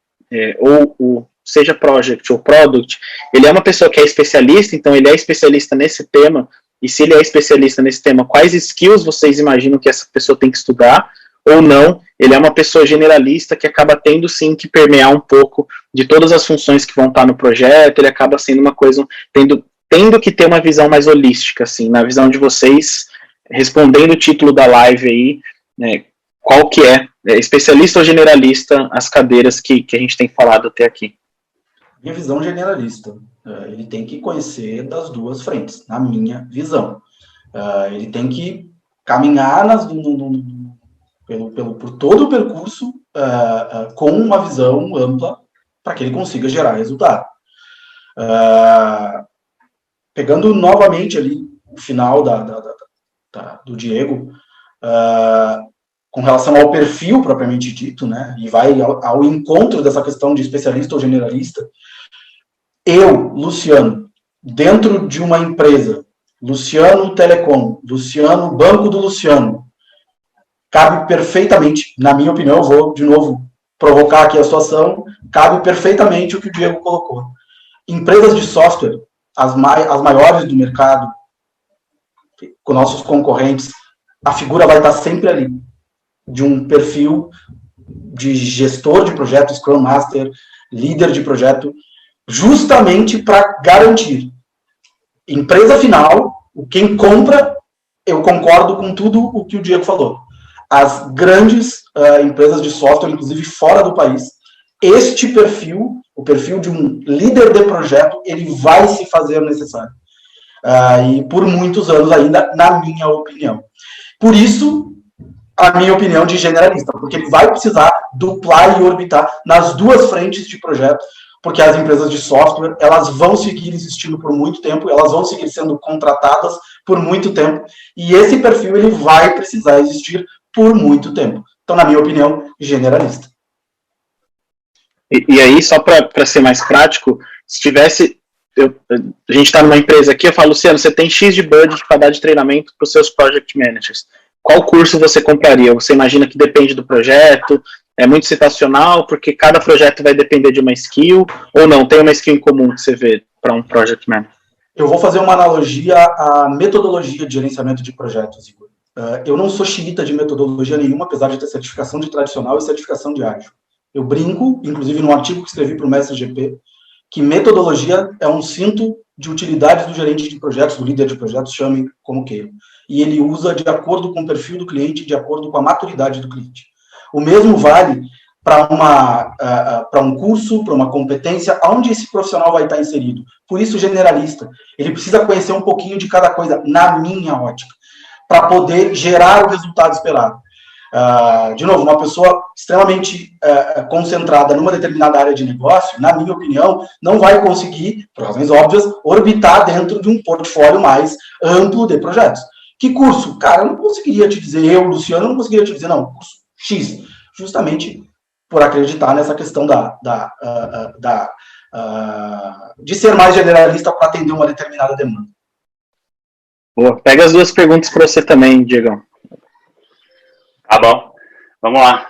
ou seja project ou product, ele é uma pessoa que é especialista, então ele é especialista nesse tema, e se ele é especialista nesse tema, quais skills vocês imaginam que essa pessoa tem que estudar, ou não, ele é uma pessoa generalista que acaba tendo sim que permear um pouco de todas as funções que vão estar no projeto, ele acaba sendo uma coisa, tendo que ter uma visão mais holística, assim, na visão de vocês, respondendo o título da live aí, né, qual que é, especialista ou generalista, as cadeiras que a gente tem falado até aqui? Minha visão generalista, ele tem que conhecer das duas frentes, na minha visão. Ele tem que caminhar por todo o percurso com uma visão ampla para que ele consiga gerar resultado. Pegando novamente ali o final do Diego, com relação ao perfil propriamente dito, né, e vai ao encontro dessa questão de especialista ou generalista, eu, Luciano, dentro de uma empresa, Luciano Telecom, Luciano Banco do Luciano, cabe perfeitamente, na minha opinião, eu vou de novo provocar aqui a situação, cabe perfeitamente o que o Diego colocou. Empresas de software, as maiores do mercado, com nossos concorrentes, a figura vai estar sempre ali, de um perfil de gestor de projeto, Scrum Master, líder de projeto, justamente para garantir. Empresa final, quem compra, eu concordo com tudo o que o Diego falou. As grandes empresas de software, inclusive fora do país, este perfil, o perfil de um líder de projeto, ele vai se fazer necessário. E por muitos anos ainda, na minha opinião. Por isso, a minha opinião de generalista, porque ele vai precisar duplar e orbitar nas duas frentes de projeto, porque as empresas de software, elas vão seguir existindo por muito tempo, elas vão seguir sendo contratadas por muito tempo, e esse perfil ele vai precisar existir por muito tempo. Então, na minha opinião, generalista. E aí, só para ser mais prático, se tivesse... a gente está numa empresa aqui, eu falo, Luciano, você tem X de budget para dar de treinamento para os seus project managers. Qual curso você compraria? Você imagina que depende do projeto? É muito situacional, porque cada projeto vai depender de uma skill, ou não? Tem uma skill em comum que você vê para um project manager? Eu vou fazer uma analogia à metodologia de gerenciamento de projetos, Igor. Eu não sou xiita de metodologia nenhuma, apesar de ter certificação de tradicional e certificação de ágil. Eu brinco, inclusive num artigo que escrevi para o Mestre GP, que metodologia é um cinto de utilidades do gerente de projetos, do líder de projetos, chamem como queiram. E ele usa de acordo com o perfil do cliente, de acordo com a maturidade do cliente. O mesmo vale para um curso, para uma competência, onde esse profissional vai estar inserido. Por isso, generalista. Ele precisa conhecer um pouquinho de cada coisa, na minha ótica, para poder gerar o resultado esperado. De novo, uma pessoa extremamente concentrada numa determinada área de negócio, na minha opinião, não vai conseguir, por razões óbvias, orbitar dentro de um portfólio mais amplo de projetos. Que curso? Cara, eu não conseguiria te dizer, eu, Luciano, não conseguiria te dizer, não, curso X, justamente por acreditar nessa questão de ser mais generalista para atender uma determinada demanda. Boa. Pega as duas perguntas para você também, Diego. Tá bom, vamos lá.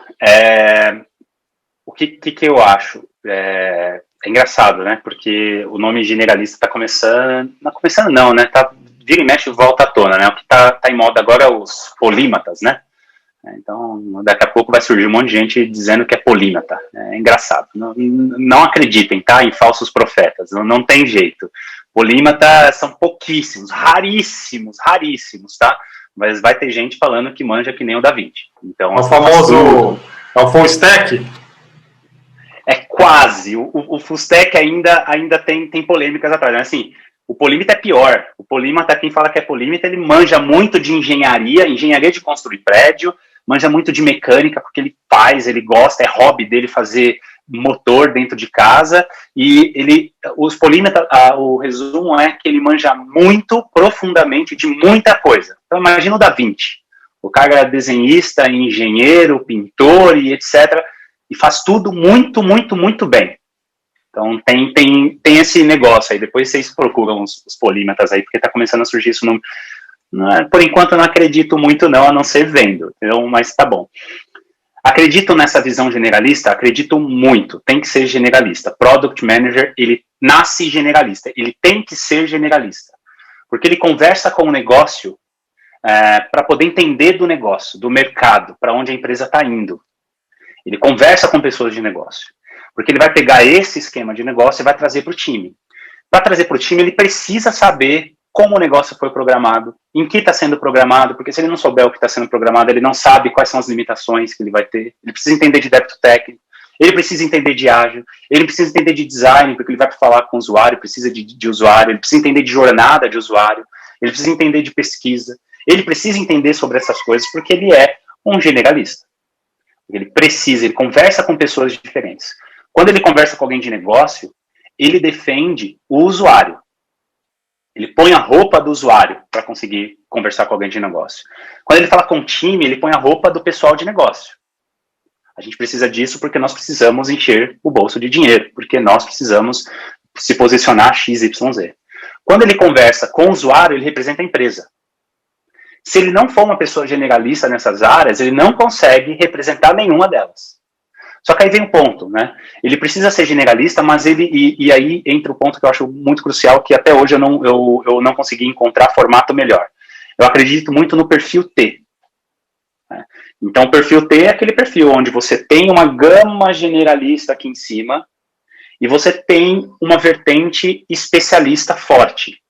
O que eu acho? É engraçado, né? Porque o nome generalista está começando... Não começando não, né? Vira e mexe e volta à tona, né? O que tá em moda agora é os polímatas, né? Então, daqui a pouco vai surgir um monte de gente dizendo que é polímata. É engraçado. Não acreditem, tá? Em falsos profetas. Não tem jeito. Polímata são pouquíssimos, raríssimos, tá? Mas vai ter gente falando que manja que nem o Da Vinci. Então, o famoso... É o full stack? É quase. O full stack ainda tem polêmicas atrás. Assim, o polímata é pior. O polímata, quem fala que é polímata, ele manja muito de engenharia de construir prédio, manja muito de mecânica, porque ele gosta, é hobby dele fazer motor dentro de casa, e os polímatas, o resumo é que ele manja muito, profundamente, de muita coisa. Então, imagina o Da Vinci. O cara é desenhista, engenheiro, pintor e etc., e faz tudo muito, muito, muito bem. Então, tem esse negócio aí. Depois vocês procuram os polímatas aí, porque está começando a surgir isso. Por enquanto, eu não acredito muito, não, a não ser vendo. Entendeu? Mas tá bom. Acredito nessa visão generalista? Acredito muito. Tem que ser generalista. Product Manager, ele nasce generalista. Ele tem que ser generalista. Porque ele conversa com o negócio para poder entender do negócio, do mercado, para onde a empresa está indo. Ele conversa com pessoas de negócio. Porque ele vai pegar esse esquema de negócio e vai trazer para o time. Para trazer para o time, ele precisa saber como o negócio foi programado, em que está sendo programado, porque se ele não souber o que está sendo programado, ele não sabe quais são as limitações que ele vai ter. Ele precisa entender de débito técnico, ele precisa entender de ágil, ele precisa entender de design, porque ele vai falar com o usuário, precisa de usuário, ele precisa entender de jornada de usuário, ele precisa entender de pesquisa, ele precisa entender sobre essas coisas, porque ele é um generalista. Ele conversa com pessoas diferentes. Quando ele conversa com alguém de negócio, ele defende o usuário. Ele põe a roupa do usuário para conseguir conversar com alguém de negócio. Quando ele fala com o time, ele põe a roupa do pessoal de negócio. A gente precisa disso porque nós precisamos encher o bolso de dinheiro, porque nós precisamos se posicionar XYZ. Quando ele conversa com o usuário, ele representa a empresa. Se ele não for uma pessoa generalista nessas áreas, ele não consegue representar nenhuma delas. Só que aí vem um ponto, né? Ele precisa ser generalista, mas e aí entra o ponto que eu acho muito crucial, que até hoje eu não consegui encontrar formato melhor. Eu acredito muito no perfil T. Né? Então, o perfil T é aquele perfil onde você tem uma gama generalista aqui em cima e você tem uma vertente especialista forte.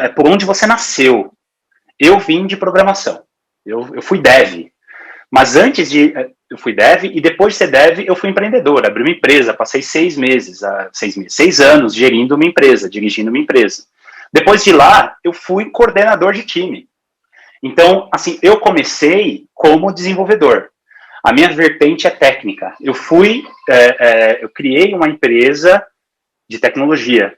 É por onde você nasceu. Eu vim de programação. Eu fui dev. Mas eu fui dev e depois de ser dev eu fui empreendedor, abri uma empresa, passei 6 anos gerindo uma empresa, dirigindo uma empresa. Depois de lá, eu fui coordenador de time. Então, assim, eu comecei como desenvolvedor. A minha vertente é técnica. Eu criei uma empresa de tecnologia.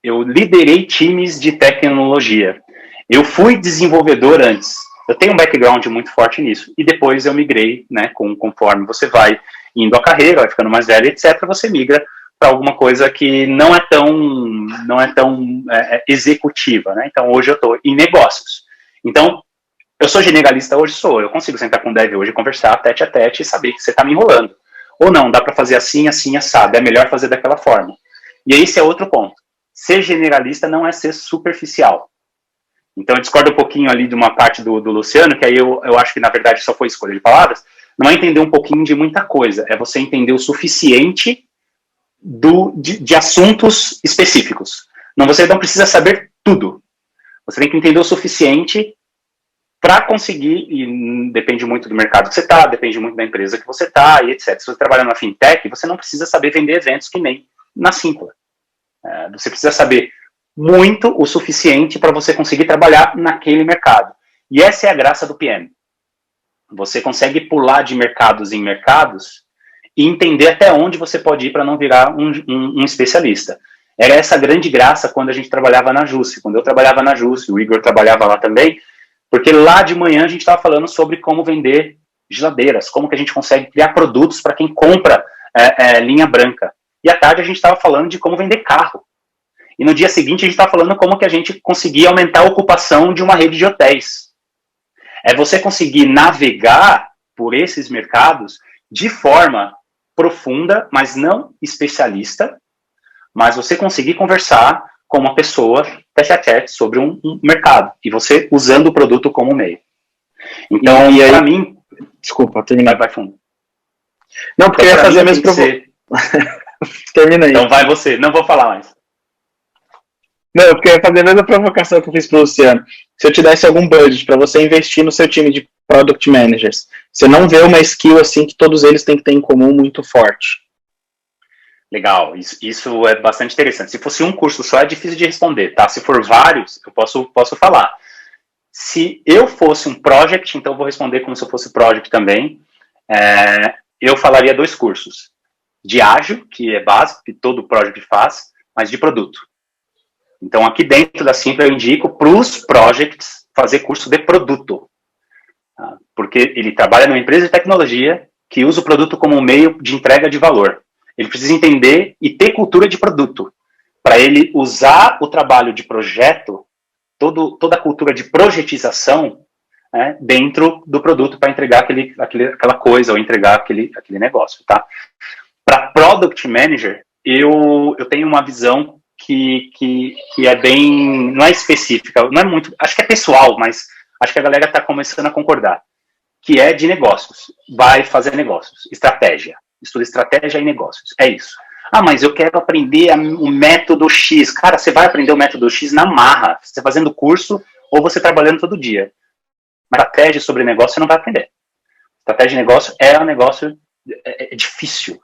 Eu liderei times de tecnologia. Eu fui desenvolvedor antes. Eu tenho um background muito forte nisso. E depois eu migrei, né, conforme você vai indo a carreira, vai ficando mais velho, etc., você migra para alguma coisa que não é tão executiva, né? Então, hoje eu estou em negócios. Então, eu sou generalista hoje? Sou. Eu consigo sentar com o dev hoje e conversar tete a tete e saber que você está me enrolando. Ou não, dá para fazer assim, assim, assado. É melhor fazer daquela forma. E esse é outro ponto. Ser generalista não é ser superficial. Então, eu discordo um pouquinho ali de uma parte do Luciano, que aí eu acho que, na verdade, só foi escolha de palavras. Não é entender um pouquinho de muita coisa, é você entender o suficiente de assuntos específicos. Você não precisa saber tudo. Você tem que entender o suficiente para conseguir, e depende muito do mercado que você está, depende muito da empresa que você está, e etc. Se você trabalha na fintech, você não precisa saber vender eventos que nem na Simpla. Você precisa saber muito o suficiente para você conseguir trabalhar naquele mercado. E essa é a graça do PM. Você consegue pular de mercados em mercados e entender até onde você pode ir para não virar um especialista. Era essa grande graça quando a gente trabalhava na Jusce. Quando eu trabalhava na Jusce, o Igor trabalhava lá também, porque lá de manhã a gente estava falando sobre como vender geladeiras, como que a gente consegue criar produtos para quem compra linha branca. E à tarde a gente estava falando de como vender carro. E no dia seguinte a gente está falando como que a gente conseguia aumentar a ocupação de uma rede de hotéis. É você conseguir navegar por esses mercados de forma profunda, mas não especialista, mas você conseguir conversar com uma pessoa tete a tete sobre um mercado, e você usando o produto como meio. Então, para mim... Desculpa, termina. Vai fundo. Não, porque então, eu ia fazer a mesma pergunta. Termina aí. Então vai você, não vou falar mais. Não, porque eu ia fazer a mesma provocação que eu fiz para o Luciano. Se eu te desse algum budget para você investir no seu time de Product Managers, você não vê uma skill assim que todos eles têm que ter em comum muito forte. Legal, isso é bastante interessante. Se fosse um curso só, é difícil de responder, tá? Se for vários, eu posso falar. Se eu fosse um project, então eu vou responder como se eu fosse project também. Eu falaria 2 cursos. De ágil, que é básico, que todo project faz, mas de produto. Então, aqui dentro da Simpla, eu indico para os projects fazer curso de produto. Tá? Porque ele trabalha numa empresa de tecnologia que usa o produto como um meio de entrega de valor. Ele precisa entender e ter cultura de produto. Para ele usar o trabalho de projeto, toda a cultura de projetização, né, dentro do produto para entregar aquela coisa ou entregar aquele negócio. Tá? Para Product Manager, eu tenho uma visão que é bem, não é específica, não é muito, acho que é pessoal, mas acho que a galera está começando a concordar, que é de negócios, vai fazer negócios, estratégia, estuda estratégia e negócios, é isso. Ah, mas eu quero aprender o método X. Cara, você vai aprender o método X na marra, você fazendo curso ou você trabalhando todo dia. Mas estratégia sobre negócio você não vai aprender. Estratégia de negócio é um negócio difícil,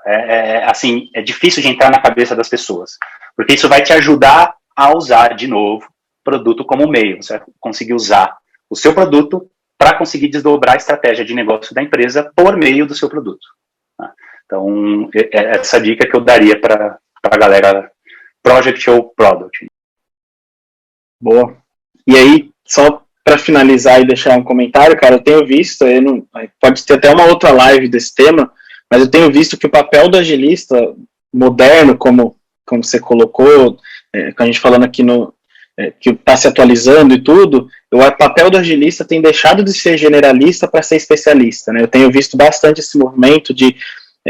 assim, é difícil de entrar na cabeça das pessoas, porque isso vai te ajudar a usar, de novo, produto como meio. Você vai conseguir usar o seu produto para conseguir desdobrar a estratégia de negócio da empresa por meio do seu produto. Tá? Então, essa dica que eu daria para a galera project ou product. Boa. E aí, só para finalizar e deixar um comentário, cara, eu tenho visto, pode ter até uma outra live desse tema, mas eu tenho visto que o papel do agilista moderno, como você colocou, com a gente falando aqui que está se atualizando e tudo, o papel do agilista tem deixado de ser generalista para ser especialista, né? Eu tenho visto bastante esse movimento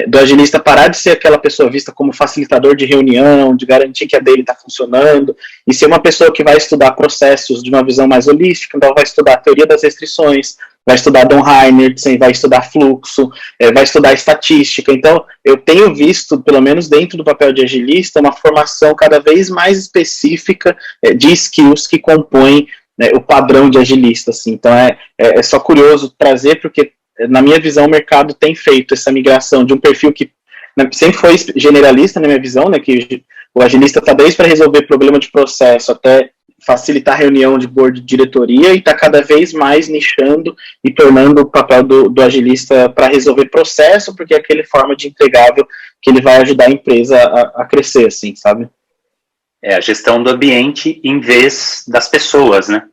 do agilista parar de ser aquela pessoa vista como facilitador de reunião, de garantir que a dele está funcionando, e ser uma pessoa que vai estudar processos de uma visão mais holística, então vai estudar a teoria das restrições, vai estudar Don Heinertsen, vai estudar fluxo, vai estudar estatística. Então, eu tenho visto, pelo menos dentro do papel de agilista, uma formação cada vez mais específica de skills que compõem o padrão de agilista. Assim. Então, é só curioso trazer, porque na minha visão, o mercado tem feito essa migração de um perfil que sempre foi generalista, na minha visão, né, que o agilista está desde para resolver problema de processo até facilitar a reunião de board de diretoria e está cada vez mais nichando e tornando o papel do agilista para resolver processo, porque é aquele forma de entregável que ele vai ajudar a empresa a crescer, assim, sabe? É a gestão do ambiente em vez das pessoas, né?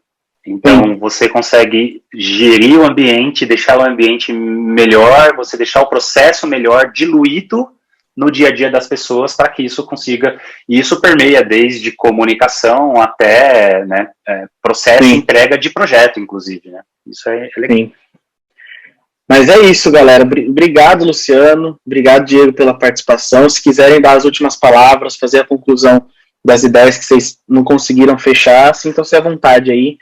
Então, você consegue gerir o ambiente, deixar o ambiente melhor, você deixar o processo melhor, diluído no dia a dia das pessoas, para que isso consiga... E isso permeia desde comunicação até, né, processo de entrega de projeto, inclusive, né? Isso é legal. Sim. Mas é isso, galera. Obrigado, Luciano. Obrigado, Diego, pela participação. Se quiserem dar as últimas palavras, fazer a conclusão das ideias que vocês não conseguiram fechar, sintam-se à vontade aí.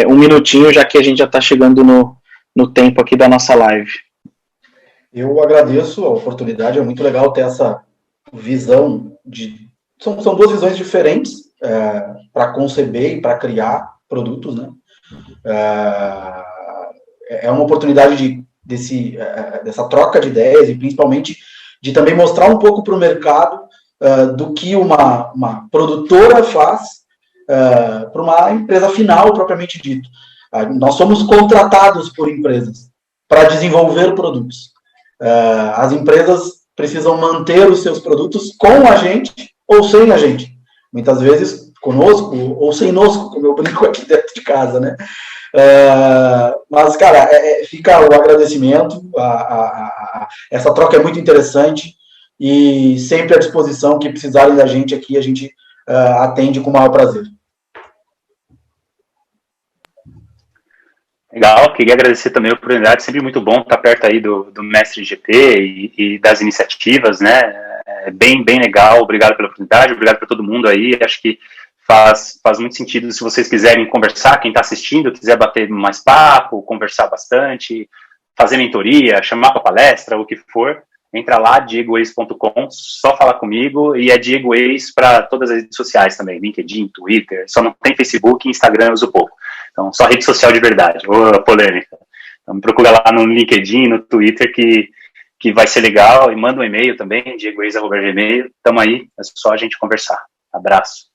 Um minutinho, já que a gente já está chegando no tempo aqui da nossa live. Eu agradeço a oportunidade, é muito legal ter essa visão São 2 visões diferentes para conceber e para criar produtos, né? É uma oportunidade dessa troca de ideias e principalmente de também mostrar um pouco para o mercado do que uma produtora faz para uma empresa final, propriamente dito. Nós somos contratados por empresas para desenvolver produtos. As empresas precisam manter os seus produtos com a gente ou sem a gente. Muitas vezes conosco ou sem nosco, como eu brinco aqui dentro de casa, né? Mas, cara, fica o agradecimento. Essa troca é muito interessante e sempre à disposição. Que precisarem da gente aqui, a gente atende com o maior prazer. Legal, queria agradecer também a oportunidade, sempre muito bom estar perto aí do Mestre GP e das iniciativas, né, bem legal, obrigado pela oportunidade, obrigado para todo mundo aí, acho que faz muito sentido se vocês quiserem conversar, quem está assistindo, quiser bater mais papo, conversar bastante, fazer mentoria, chamar para palestra, o que for, entra lá, diegoeis.com, só falar comigo, e é Diego Eis para todas as redes sociais também, LinkedIn, Twitter, só não tem Facebook e Instagram eu uso pouco. Então, só rede social de verdade, polêmica. Então, me procura lá no LinkedIn, no Twitter, que vai ser legal, e manda um e-mail também, diegoeis@gmail.com. Tamo aí, é só a gente conversar. Abraço.